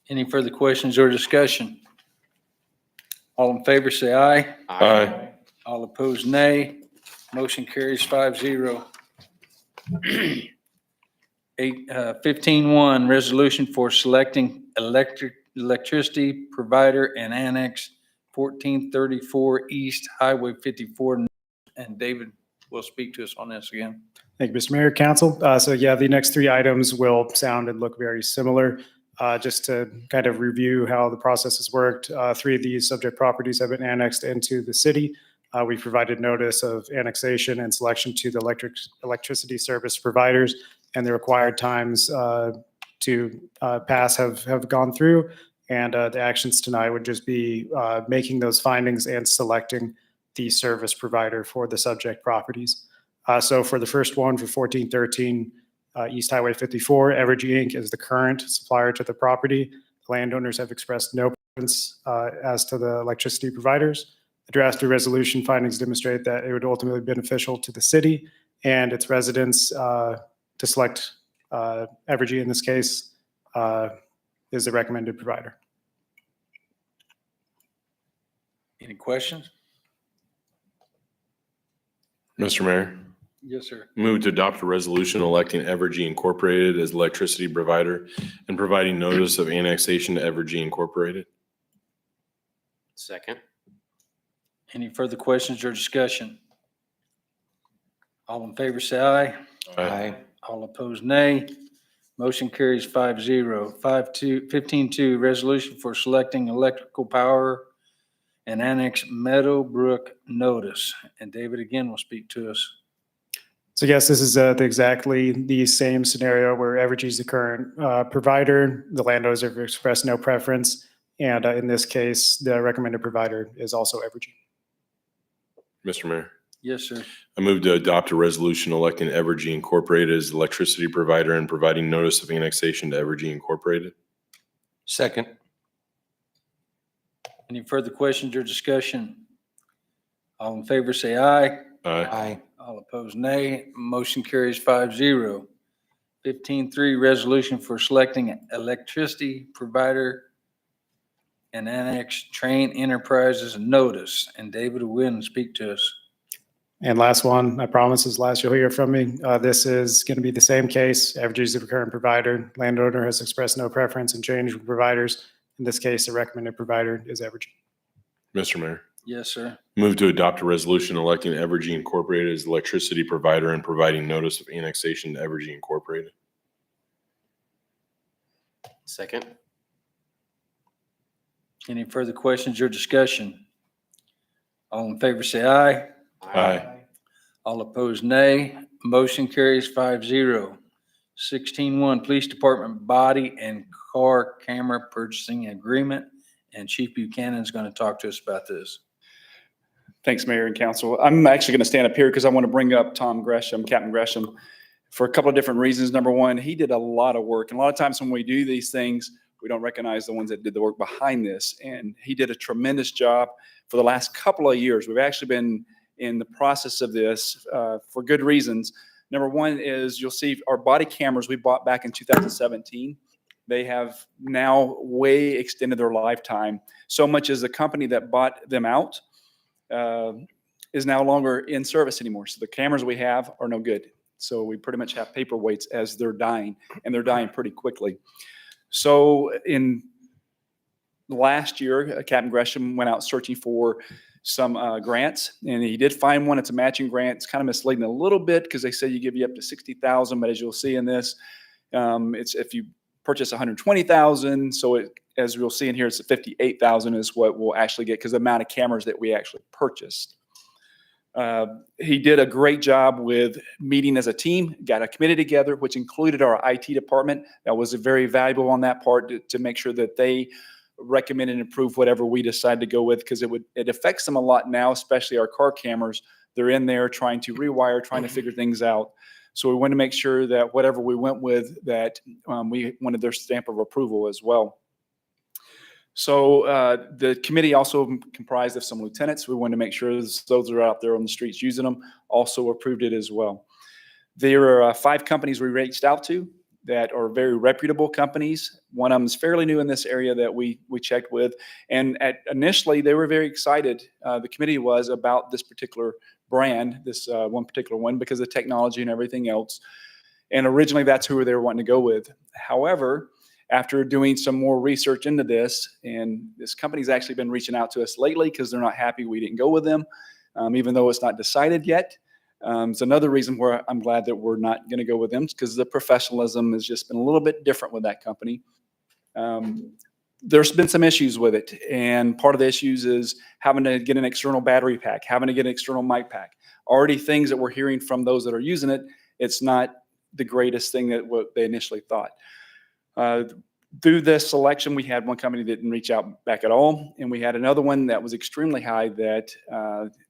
Any further questions or discussion? All in favor, say aye. Aye. All opposed, nay. Motion carries 5-0. 15-1, resolution for selecting electricity provider and annex 1434 East Highway 54. And David will speak to us on this again. Thank you, Mr. Mayor, Council. So yeah, the next three items will sound and look very similar. Just to kind of review how the process has worked, three of these subject properties have been annexed into the city. We provided notice of annexation and selection to the electricity service providers, and the required times to pass have gone through. And the actions tonight would just be making those findings and selecting the service provider for the subject properties. So for the first one, for 1413 East Highway 54, Evergy Inc. is the current supplier to the property. Landowners have expressed no preference as to the electricity providers. The drafted resolution findings demonstrate that it would ultimately be beneficial to the city and its residents to select Evergy in this case is the recommended provider. Any questions? Mr. Mayor, Yes, sir. move to adopt a resolution electing Evergy Incorporated as electricity provider and providing notice of annexation to Evergy Incorporated. Second. Any further questions or discussion? All in favor, say aye. Aye. All opposed, nay. Motion carries 5-0. 15-2, resolution for selecting electrical power and annex Meadowbrook notice. And David again will speak to us. So yes, this is exactly the same scenario where Evergy is the current provider. The landowners have expressed no preference. And in this case, the recommended provider is also Evergy. Mr. Mayor, Yes, sir. I move to adopt a resolution electing Evergy Incorporated as the electricity provider and providing notice of annexation to Evergy Incorporated. Second. Any further questions or discussion? All in favor, say aye. Aye. All opposed, nay. Motion carries 5-0. 15-3, resolution for selecting electricity provider and annex Train Enterprises notice. And David will speak to us. And last one, I promise is last you'll hear from me. This is going to be the same case. Evergy is the current provider. Landowner has expressed no preference in changing providers. In this case, the recommended provider is Evergy. Mr. Mayor, Yes, sir. move to adopt a resolution electing Evergy Incorporated as the electricity provider and providing notice of annexation to Evergy Incorporated. Second. Any further questions or discussion? All in favor, say aye. Aye. All opposed, nay. Motion carries 5-0. 16-1, Police Department Body and Car Camera Purchasing Agreement. And Chief Buchanan is going to talk to us about this. Thanks, Mayor and Council. I'm actually going to stand up here because I want to bring up Tom Gresham, Captain Gresham, for a couple of different reasons. Number one, he did a lot of work. And a lot of times when we do these things, we don't recognize the ones that did the work behind this. And he did a tremendous job for the last couple of years. We've actually been in the process of this for good reasons. Number one is you'll see our body cameras we bought back in 2017. They have now way extended their lifetime. So much as the company that bought them out is no longer in service anymore. So the cameras we have are no good. So we pretty much have paperweights as they're dying, and they're dying pretty quickly. So in last year, Captain Gresham went out searching for some grants, and he did find one. It's a matching grant. It's kind of misleading a little bit because they say you give you up to $60,000, but as you'll see in this, it's if you purchase $120,000. So as we'll see in here, it's $58,000 is what we'll actually get because the amount of cameras that we actually purchased. He did a great job with meeting as a team, got a committee together, which included our IT department. That was very valuable on that part to make sure that they recommend and improve whatever we decide to go with, because it affects them a lot now, especially our car cameras. They're in there trying to rewire, trying to figure things out. So we want to make sure that whatever we went with, that we wanted their stamp of approval as well. So the committee also comprised of some lieutenants. We wanted to make sure those that are out there on the streets using them also approved it as well. There are 5 companies we reached out to that are very reputable companies. One of them is fairly new in this area that we checked with. And initially, they were very excited, the committee was, about this particular brand, this one particular one, because of technology and everything else. And originally, that's who they were wanting to go with. However, after doing some more research into this, and this company's actually been reaching out to us lately because they're not happy we didn't go with them, even though it's not decided yet. It's another reason where I'm glad that we're not going to go with them, because the professionalism has just been a little bit different with that company. There's been some issues with it, and part of the issues is having to get an external battery pack, having to get an external mic pack. Already things that we're hearing from those that are using it, it's not the greatest thing that what they initially thought. Through this selection, we had one company that didn't reach out back at all, and we had another one that was extremely high that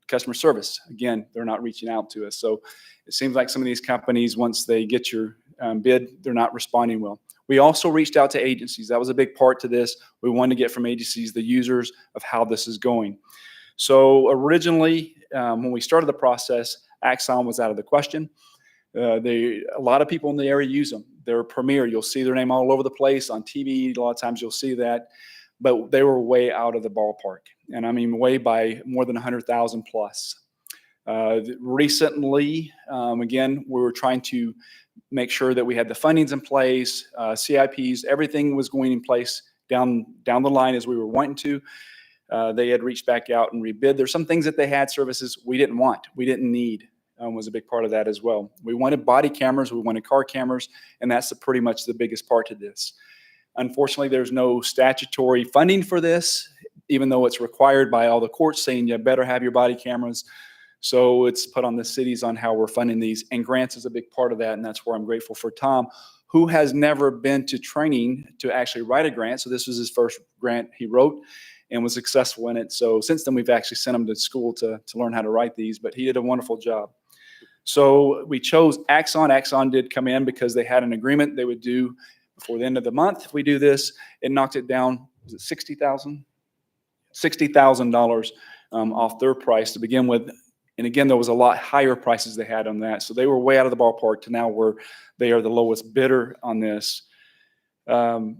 customer service, again, they're not reaching out to us. So it seems like some of these companies, once they get your bid, they're not responding well. We also reached out to agencies. That was a big part to this. We wanted to get from agencies the users of how this is going. So originally, when we started the process, Axon was out of the question. A lot of people in the area use them. They're premier. You'll see their name all over the place on TV. A lot of times you'll see that, but they were way out of the ballpark. And I mean, way by more than 100,000 plus. Recently, again, we were trying to make sure that we had the fundings in place, CIPs, everything was going in place down the line as we were wanting to. They had reached back out and rebid. There's some things that they had, services we didn't want, we didn't need. was a big part of that as well. We wanted body cameras, we wanted car cameras, and that's pretty much the biggest part to this. Unfortunately, there's no statutory funding for this, even though it's required by all the courts saying you better have your body cameras. So it's put on the cities on how we're funding these, and grants is a big part of that, and that's where I'm grateful for Tom, who has never been to training to actually write a grant. So this was his first grant he wrote and was successful in it. So since then, we've actually sent him to school to learn how to write these, but he did a wonderful job. So we chose Axon. Axon did come in because they had an agreement they would do before the end of the month. If we do this, it knocked it down, was it $60,000? $60,000 off their price to begin with. And again, there was a lot higher prices they had on that. So they were way out of the ballpark to now where they are the lowest bidder on this. The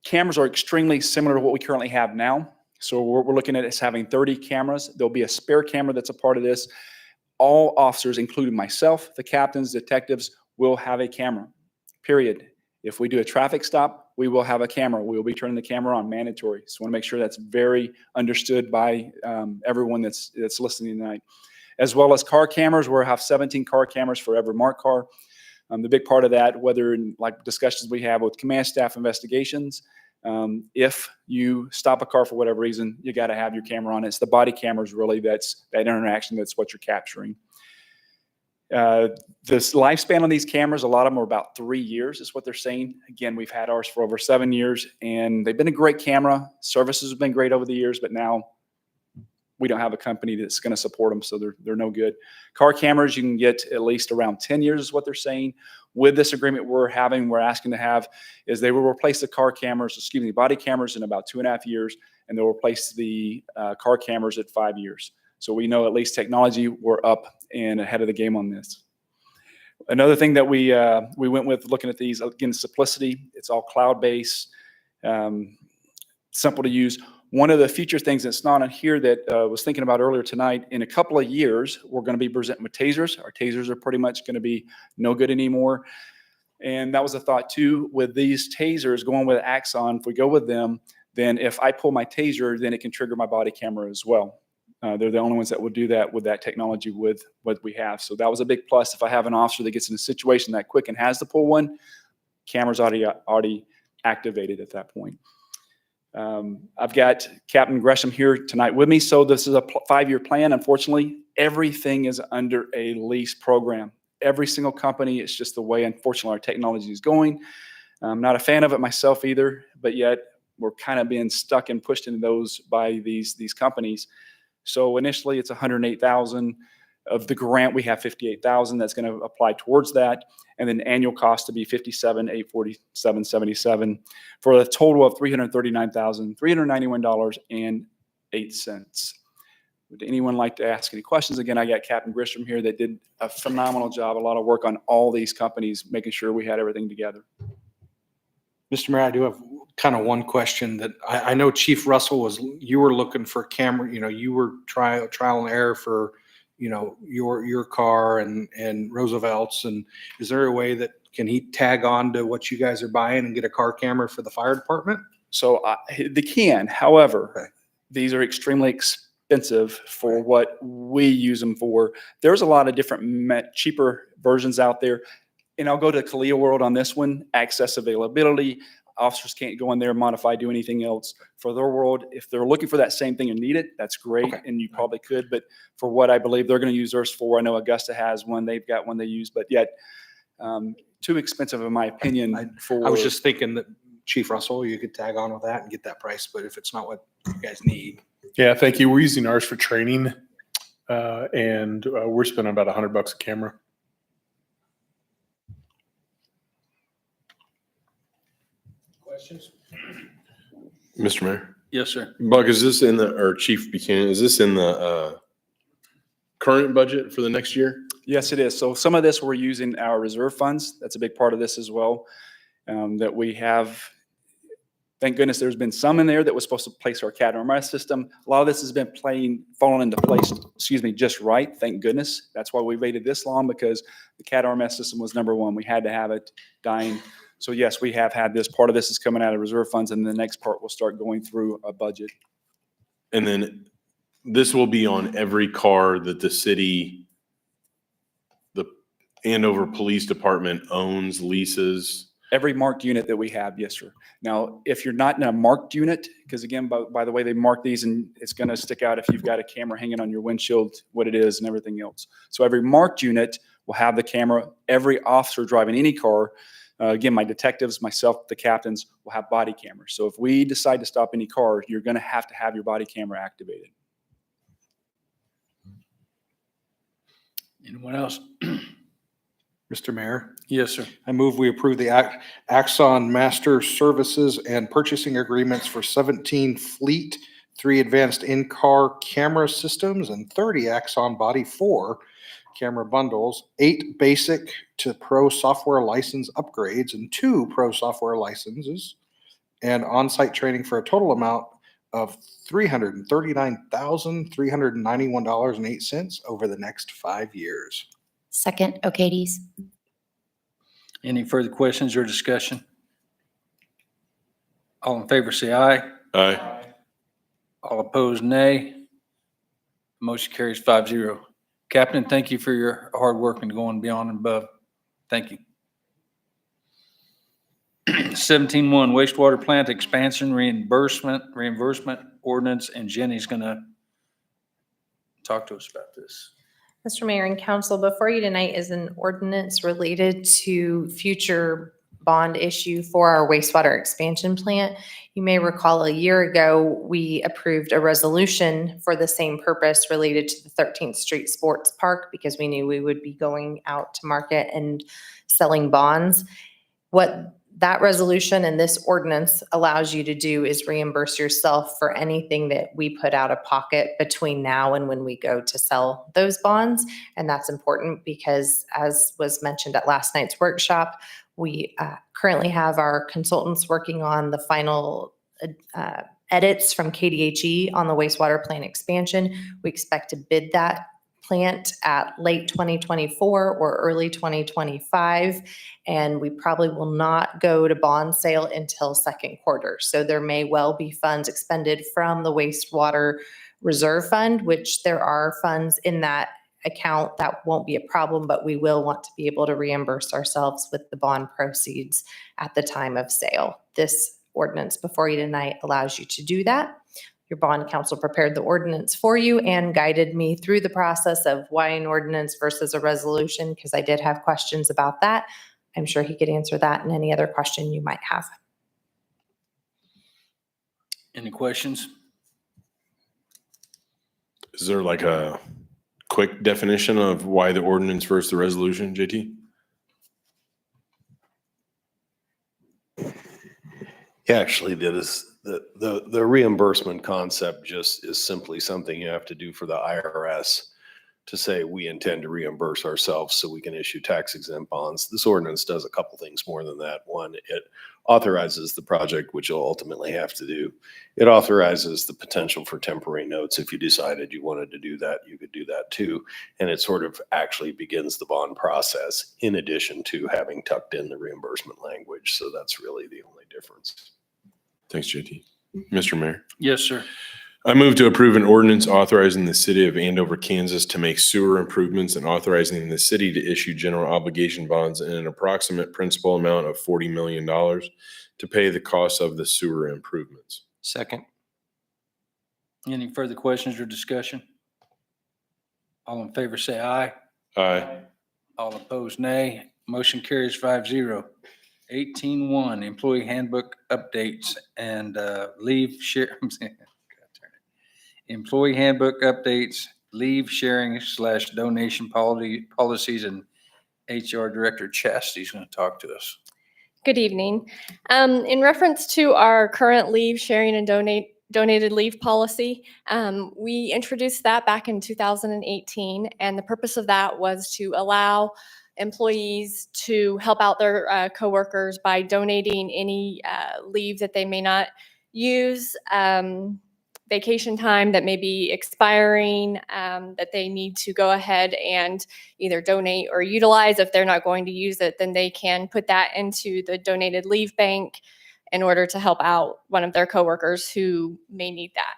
cameras are extremely similar to what we currently have now. So we're looking at is having 30 cameras. There'll be a spare camera that's a part of this. All officers, including myself, the captains, detectives, will have a camera, period. If we do a traffic stop, we will have a camera. We will be turning the camera on, mandatory. So I want to make sure that's very understood by everyone that's listening tonight. As well as car cameras, we'll have 17 car cameras for every marked car. The big part of that, whether in like discussions we have with command staff investigations, if you stop a car for whatever reason, you got to have your camera on. It's the body cameras really that's that interaction, that's what you're capturing. This lifespan on these cameras, a lot of them are about 3 years is what they're saying. Again, we've had ours for over 7 years and they've been a great camera. Services have been great over the years, but now we don't have a company that's going to support them, so they're no good. Car cameras, you can get at least around 10 years is what they're saying. With this agreement we're asking to have, is they will replace the body cameras in about 2.5 years, and they'll replace the car cameras at 5 years. So we know at least technology, we're up and ahead of the game on this. Another thing that we went with looking at these, again, simplicity. It's all cloud-based, simple to use. One of the future things that's not on here that I was thinking about earlier tonight, in a couple of years, we're going to be presenting with tasers. Our tasers are pretty much going to be no good anymore. And that was a thought too, with these tasers going with Axon, if we go with them, then if I pull my taser, then it can trigger my body camera as well. They're the only ones that will do that with that technology with what we have. So that was a big plus. If I have an officer that gets in a situation that quick and has to pull one, camera's already activated at that point. I've got Captain Gresham here tonight with me. So this is a 5-year plan. Unfortunately, everything is under a lease program. Every single company, it's just the way, unfortunately, our technology is going. I'm not a fan of it myself either, but yet we're kind of being stuck and pushed into those by these companies. So initially it's 108,000 of the grant. We have 58,000 that's going to apply towards that. And then annual cost to be 57,847.77 for a total of $339,391.08. Would anyone like to ask any questions? Again, I got Captain Grisham here that did a phenomenal job, a lot of work on all these companies, making sure we had everything together. Mr. Mayor, I do have kind of one question that I know Chief Russell you were looking for camera, you were trial and error for, your car and Roosevelt's. And is there a way that can he tag on to what you guys are buying and get a car camera for the fire department? So they can, however, these are extremely expensive for what we use them for. There's a lot of different cheaper versions out there. And I'll go to Kalia World on this one, access availability. Officers can't go in there, modify, do anything else. For their world, if they're looking for that same thing and need it, that's great, and you probably could. But for what I believe they're going to use theirs for, I know Augusta has one, they've got one they use, but yet too expensive in my opinion. I was just thinking that Chief Russell, you could tag on with that and get that price, but if it's not what you guys need. Yeah, thank you. We're using ours for training, and we're spending about $100 a camera. Questions? Mr. Mayor. Yes, sir. Buck, is this in or Chief Buchanan, is this in the current budget for the next year? Yes, it is. So some of this we're using our reserve funds. That's a big part of this as well, that we have. Thank goodness there's been some in there that was supposed to place our CAD RMS system. A lot of this has been falling into place, just right. Thank goodness. That's why we waited this long, because the CAD RMS system was number one. We had to have it dying. So yes, we have had this. Part of this is coming out of reserve funds, and the next part will start going through a budget. And then this will be on every car that the city, the Andover Police Department owns, leases. Every marked unit that we have, yes, sir. Now, if you're not in a marked unit, because again, by the way they mark these, and it's going to stick out if you've got a camera hanging on your windshield, what it is and everything else. So every marked unit will have the camera. Every officer driving any car, again, my detectives, myself, the captains, will have body cameras. So if we decide to stop any car, you're going to have your body camera activated. Anyone else? Mr. Mayor, Yes, sir. I move we approve the Axon Master Services and Purchasing Agreements for 17 Fleet, 3 advanced in-car camera systems, and 30 Axon Body 4 camera bundles, 8 basic to pro software license upgrades, and 2 pro software licenses, and on-site training for a total amount of $339,391.08 over the next 5 years. Second, O'Kadis. Any further questions or discussion? All in favor, say aye. Aye. All opposed, nay. Motion carries 5-0. Captain, thank you for your hard work and going beyond and above. Thank you. 17-1 wastewater plant expansion reimbursement ordinance, and Jenny's gonna talk to us about this. Mr. Mayor and Council, before you tonight is an ordinance related to future bond issue for our wastewater expansion plant. You may recall a year ago, we approved a resolution for the same purpose related to the 13th Street Sports Park because we knew we would be going out to market and selling bonds. What that resolution and this ordinance allows you to do is reimburse yourself for anything that we put out of pocket between now and when we go to sell those bonds. And that's important because, as was mentioned at last night's workshop, we currently have our consultants working on the final edits from KDHE on the wastewater plant expansion. We expect to bid that plant at late 2024 or early 2025, and we probably will not go to bond sale until second quarter. So there may well be funds expended from the wastewater reserve fund, which there are funds in that account. That won't be a problem, but we will want to be able to reimburse ourselves with the bond proceeds at the time of sale. This ordinance before you tonight allows you to do that. Your bond counsel prepared the ordinance for you and guided me through the process of why an ordinance versus a resolution, because I did have questions about that. I'm sure he could answer that and any other question you might have. Any questions? Is there like a quick definition of why the ordinance versus the resolution, JT? Actually, that is the reimbursement concept just is simply something you have to do for the IRS to say we intend to reimburse ourselves so we can issue tax exempt bonds. This ordinance does a couple things more than that. One, it authorizes the project, which you'll ultimately have to do. It authorizes the potential for temporary notes. If you decided you wanted to do that, you could do that too. And it sort of actually begins the bond process in addition to having tucked in the reimbursement language. So that's really the only difference. Thanks, JT. Mr. Mayor. Yes, sir. I move to approve an ordinance authorizing the city of Andover, Kansas to make sewer improvements and authorizing the city to issue general obligation bonds in an approximate principal amount of $40 million to pay the cost of the sewer improvements. Second. Any further questions or discussion? All in favor, say aye. Aye. All opposed, nay. Motion carries 5-0. 18-1, employee handbook updates and leave share. Employee handbook updates, leave sharing / donation policies, and HR Director Chastity's going to talk to us. Good evening. In reference to our current leave sharing and donated leave policy, we introduced that back in 2018, and the purpose of that was to allow employees to help out their coworkers by donating any leave that they may not use, vacation time that may be expiring, that they need to go ahead and either donate or utilize. If they're not going to use it, then they can put that into the donated leave bank in order to help out one of their coworkers who may need that.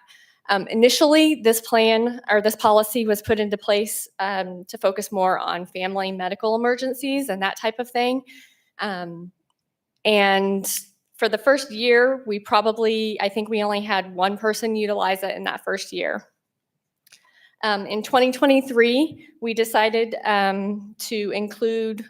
Initially, this plan or this policy was put into place to focus more on family medical emergencies and that type of thing. And for the first year, I think we only had one person utilize it in that first year. In 2023, we decided to include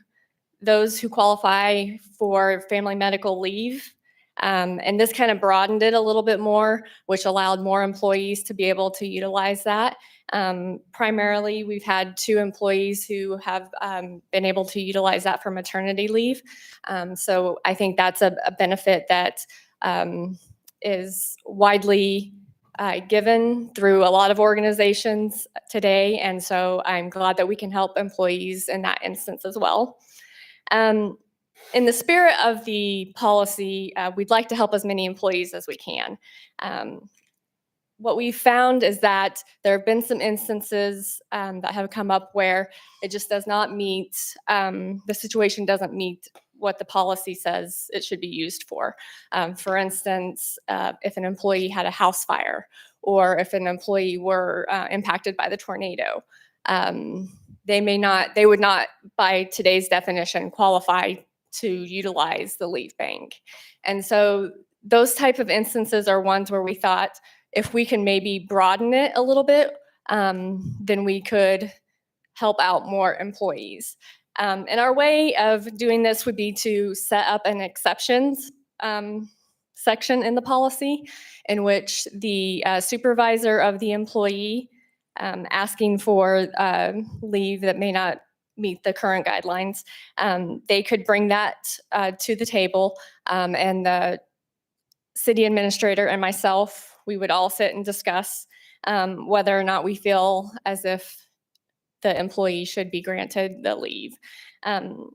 those who qualify for family medical leave. And this kind of broadened it a little bit more, which allowed more employees to be able to utilize that. Primarily, we've had 2 employees who have been able to utilize that for maternity leave. So I think that's a benefit that is widely given through a lot of organizations today. And so I'm glad that we can help employees in that instance as well. In the spirit of the policy, we'd like to help as many employees as we can. What we found is that there have been some instances that have come up where it just does not meet, the situation doesn't meet what the policy says it should be used for. For instance, if an employee had a house fire, or if an employee were impacted by the tornado, they would not, by today's definition, qualify to utilize the leave bank. And so those type of instances are ones where we thought if we can maybe broaden it a little bit, then we could help out more employees. And our way of doing this would be to set up an exceptions section in the policy in which the supervisor of the employee asking for leave that may not meet the current guidelines, they could bring that to the table, and the city administrator and myself, we would all sit and discuss whether or not we feel as if the employee should be granted the leave. And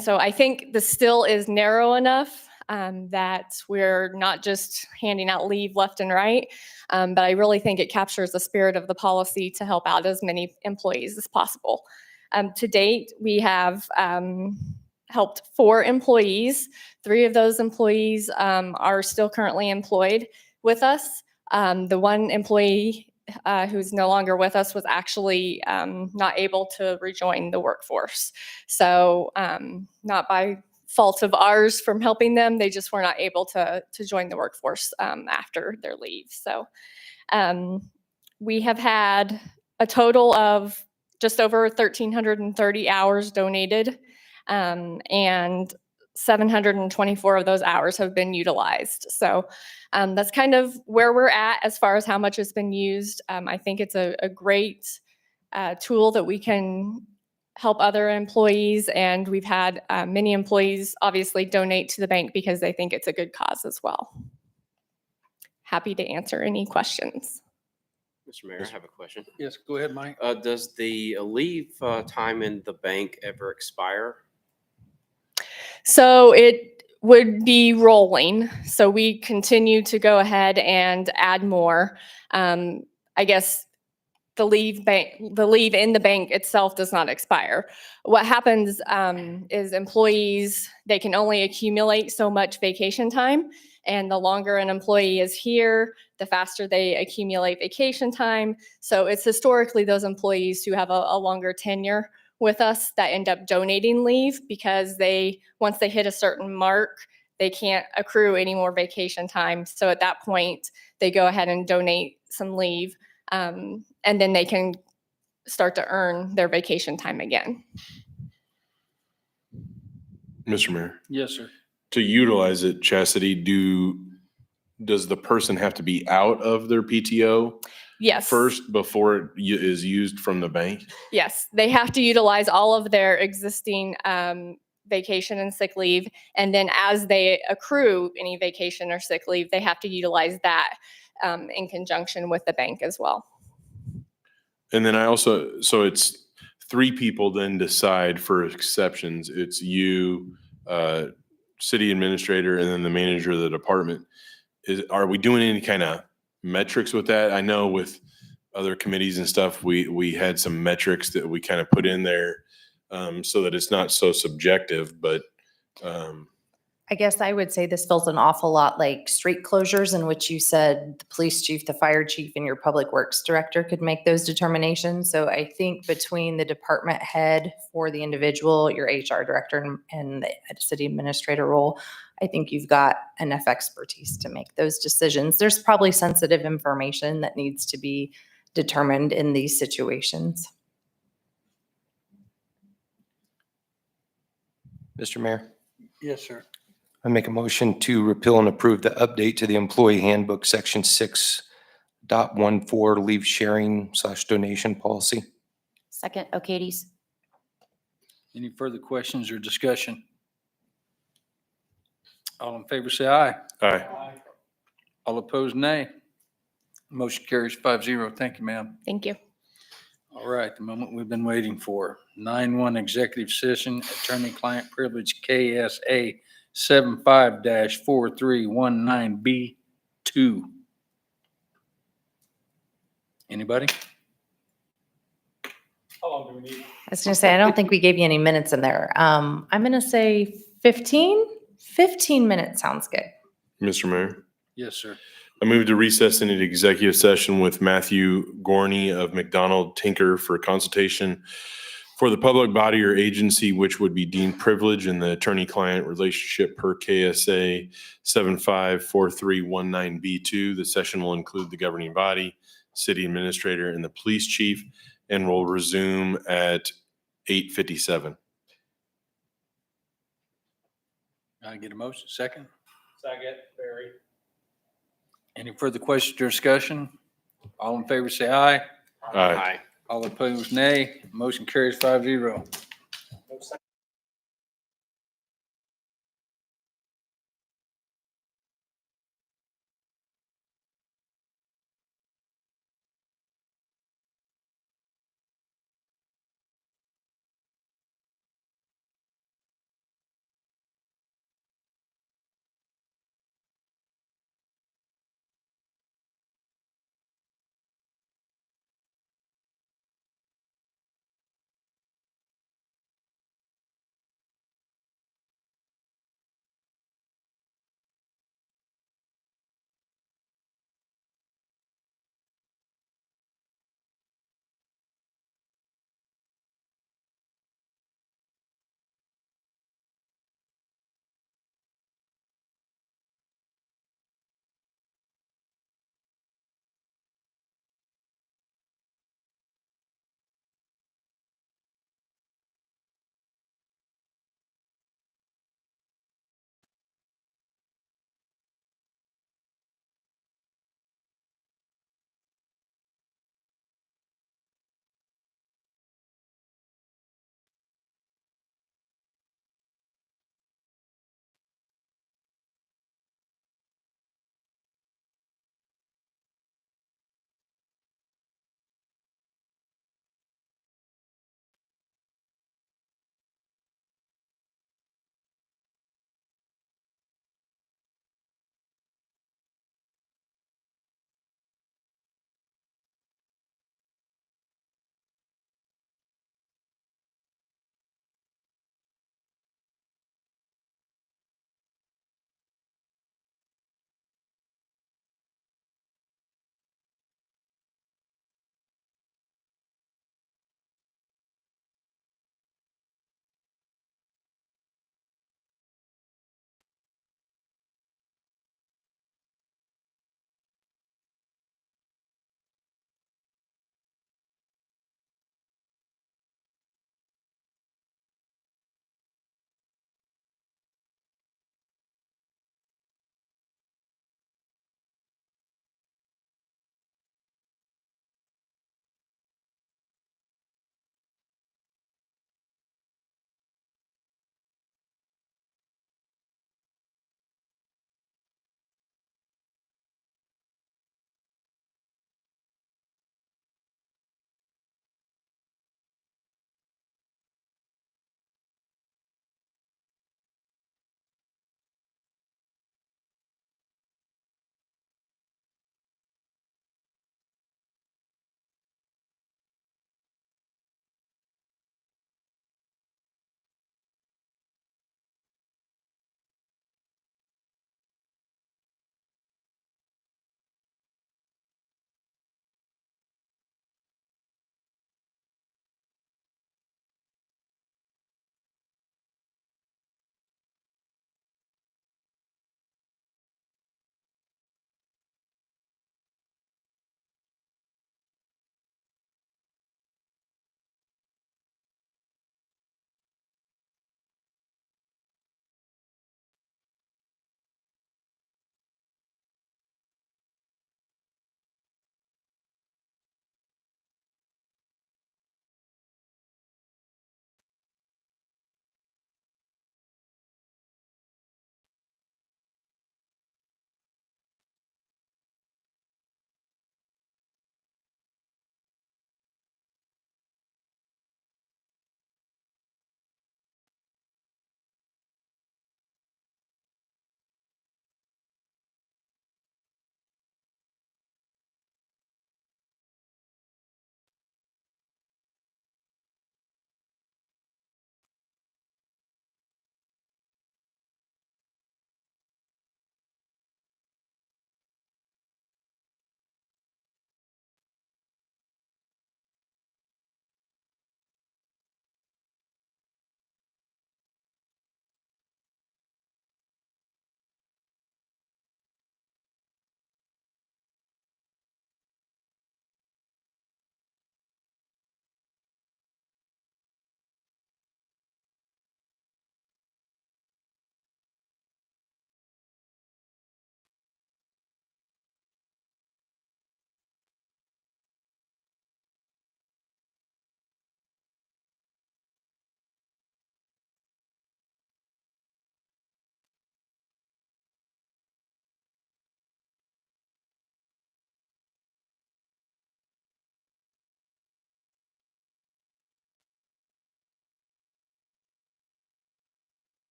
so I think this still is narrow enough that we're not just handing out leave left and right, but I really think it captures the spirit of the policy to help out as many employees as possible. To date, we have helped 4 employees. 3 of those employees are still currently employed with us. The one employee who's no longer with us was actually not able to rejoin the workforce. So not by fault of ours from helping them, they just were not able to join the workforce after their leave. So we have had a total of just over 1,330 hours donated, and 724 of those hours have been utilized. So that's kind of where we're at as far as how much has been used. I think it's a great tool that we can help other employees, and we've had many employees obviously donate to the bank because they think it's a good cause as well. Happy to answer any questions. Mr. Mayor, I have a question. Yes, go ahead, Mike. Does the leave time in the bank ever expire? So it would be rolling. So we continue to go ahead and add more. I guess the leave in the bank itself does not expire. What happens is employees, they can only accumulate so much vacation time. And the longer an employee is here, the faster they accumulate vacation time. So it's historically those employees who have a longer tenure with us that end up donating leave because once they hit a certain mark, they can't accrue any more vacation time. So at that point, they go ahead and donate some leave, and then they can start to earn their vacation time again. Mr. Mayor, Yes, sir. to utilize it, Chastity, does the person have to be out of their PTO Yes. first before it is used from the bank? Yes, they have to utilize all of their existing vacation and sick leave. And then as they accrue any vacation or sick leave, they have to utilize that in conjunction with the bank as well. And then so it's 3 people then decide for exceptions. It's you, city administrator, and then the manager of the department. Are we doing any kind of metrics with that? I know with other committees and stuff, we had some metrics that we kind of put in there so that it's not so subjective, but I guess I would say this feels an awful lot like street closures, in which you said the police chief, the fire chief, and your public works director could make those determinations. So I think between the department head for the individual, your HR director, and the city administrator role, I think you've got enough expertise to make those decisions. There's probably sensitive information that needs to be determined in these situations. Mr. Mayor, Yes, sir. I make a motion to repeal and approve the update to the employee handbook, section 6.14, leave sharing/donation policy. Second, O'Kadis. Any further questions or discussion? All in favor, say aye. Aye. All opposed, nay. Motion carries 5-0. Thank you, ma'am. Thank you. All right, the moment we've been waiting for. 9-1 executive session, attorney-client privilege, KSA 75-4319B2. Anybody? How long do we need? I was gonna say, I don't think we gave you any minutes in there. I'm gonna say 15? 15 minutes sounds good. Mr. Mayor, Yes, sir. I move to recess into the executive session with Matthew Gorney of McDonald Tinker for consultation for the public body or agency which would be deemed privileged in the attorney-client relationship per KSA 75-4319B2. The session will include the governing body, city administrator, and the police chief, and will resume at 8:57. I get a motion, second? Second, Barry. Any further questions or discussion? All in favor, say aye. Aye. All opposed, nay. Motion carries 5-0.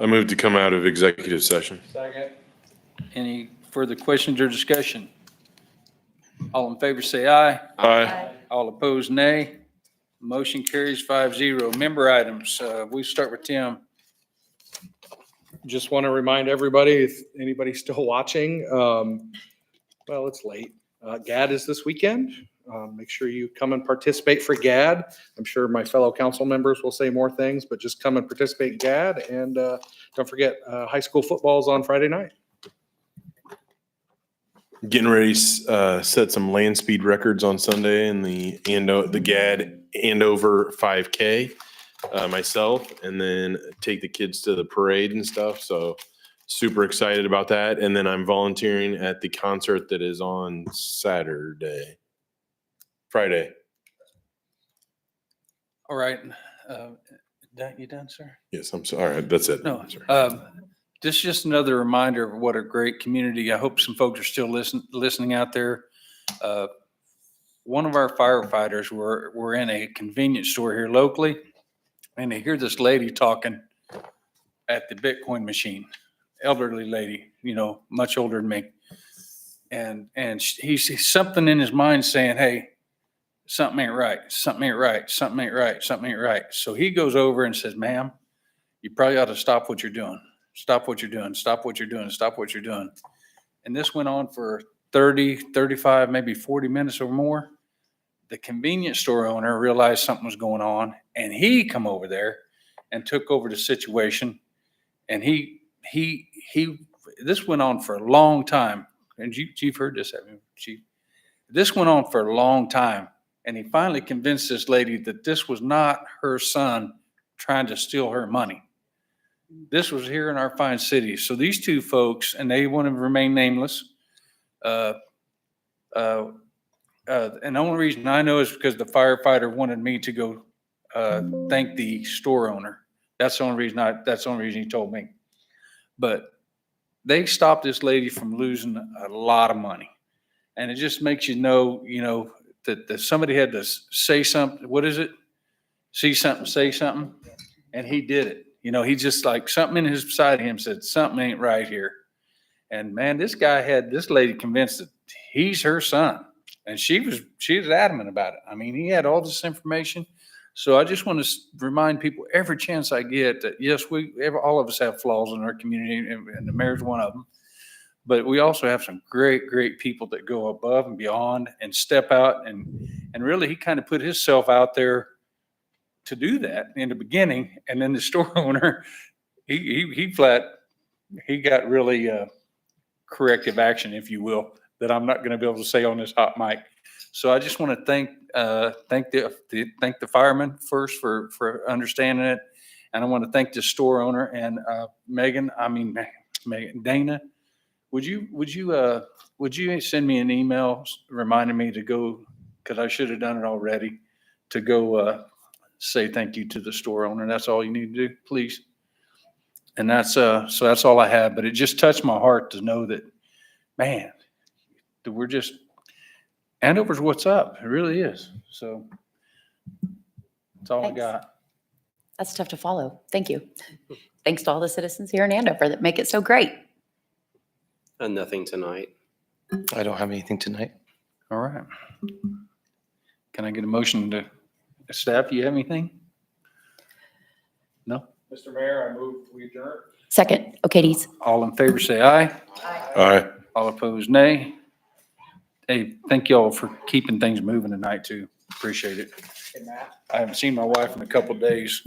I move to come out of executive session. Second. Any further questions or discussion? All in favor say aye. Aye. All opposed, nay. Motion carries 5-0. Member items, we start with Tim. Just want to remind everybody, if anybody's still watching, well, it's late. GAD is this weekend. Make sure you come and participate for GAD. I'm sure my fellow council members will say more things, but just come and participate in GAD. And don't forget, high school football is on Friday night. Getting ready to set some land speed records on Sunday in the GAD Andover 5K myself, and then take the kids to the parade and stuff. So super excited about that. And then I'm volunteering at the concert that is on Friday. All right. You done, sir? Yes, I'm sorry. That's it. No. I'm sorry. This is just another reminder of what a great community. I hope some folks are still listening out there. One of our firefighters were in a convenience store here locally, and they hear this lady talking at the Bitcoin machine, elderly lady, much older than me. And he's something in his mind saying, hey, something ain't right, something ain't right, something ain't right, something ain't right. So he goes over and says, ma'am, you probably ought to stop what you're doing. Stop what you're doing, stop what you're doing, stop what you're doing. And this went on for 30, 35, maybe 40 minutes or more. The convenience store owner realized something was going on, and he come over there and took over the situation. And this went on for a long time. And you've heard this, haven't you, Chief? This went on for a long time. And he finally convinced this lady that this was not her son trying to steal her money. This was here in our fine city. So these two folks, and they want to remain nameless. And the only reason I know is because the firefighter wanted me to go thank the store owner. That's the only reason he told me. But they stopped this lady from losing a lot of money. And it just makes you know, that somebody had to say something. What is it? See something, say something. And he did it. He just like something in his side of him said, something ain't right here. And man, this guy had this lady convinced that he's her son. And she was adamant about it. I mean, he had all this information. So I just want to remind people every chance I get that, yes, all of us have flaws in our community, and the mayor's one of them. But we also have some great, great people that go above and beyond and step out. And really, he kind of put himself out there to do that in the beginning. And then the store owner, he got really corrective action, if you will, that I'm not going to be able to say on this hot mic. So I just want to thank the firemen first for understanding it. And I want to thank the store owner and Dana. Would you send me an email reminding me to go, because I should have done it already, to go say thank you to the store owner. That's all you need to do, please. And that's all I have. But it just touched my heart to know that, man, that we're just, Andover's what's up. It really is. So that's all I got. That's tough to follow. Thank you. Thanks to all the citizens here in Andover that make it so great. And nothing tonight. I don't have anything tonight. All right. Can I get a motion to staff? Do you have anything? No? Mr. Mayor, I move we adjourn. Second, O'Kadis. All in favor, say aye. Aye. All opposed, nay. Hey, thank you all for keeping things moving tonight too. Appreciate it. I haven't seen my wife in a couple of days.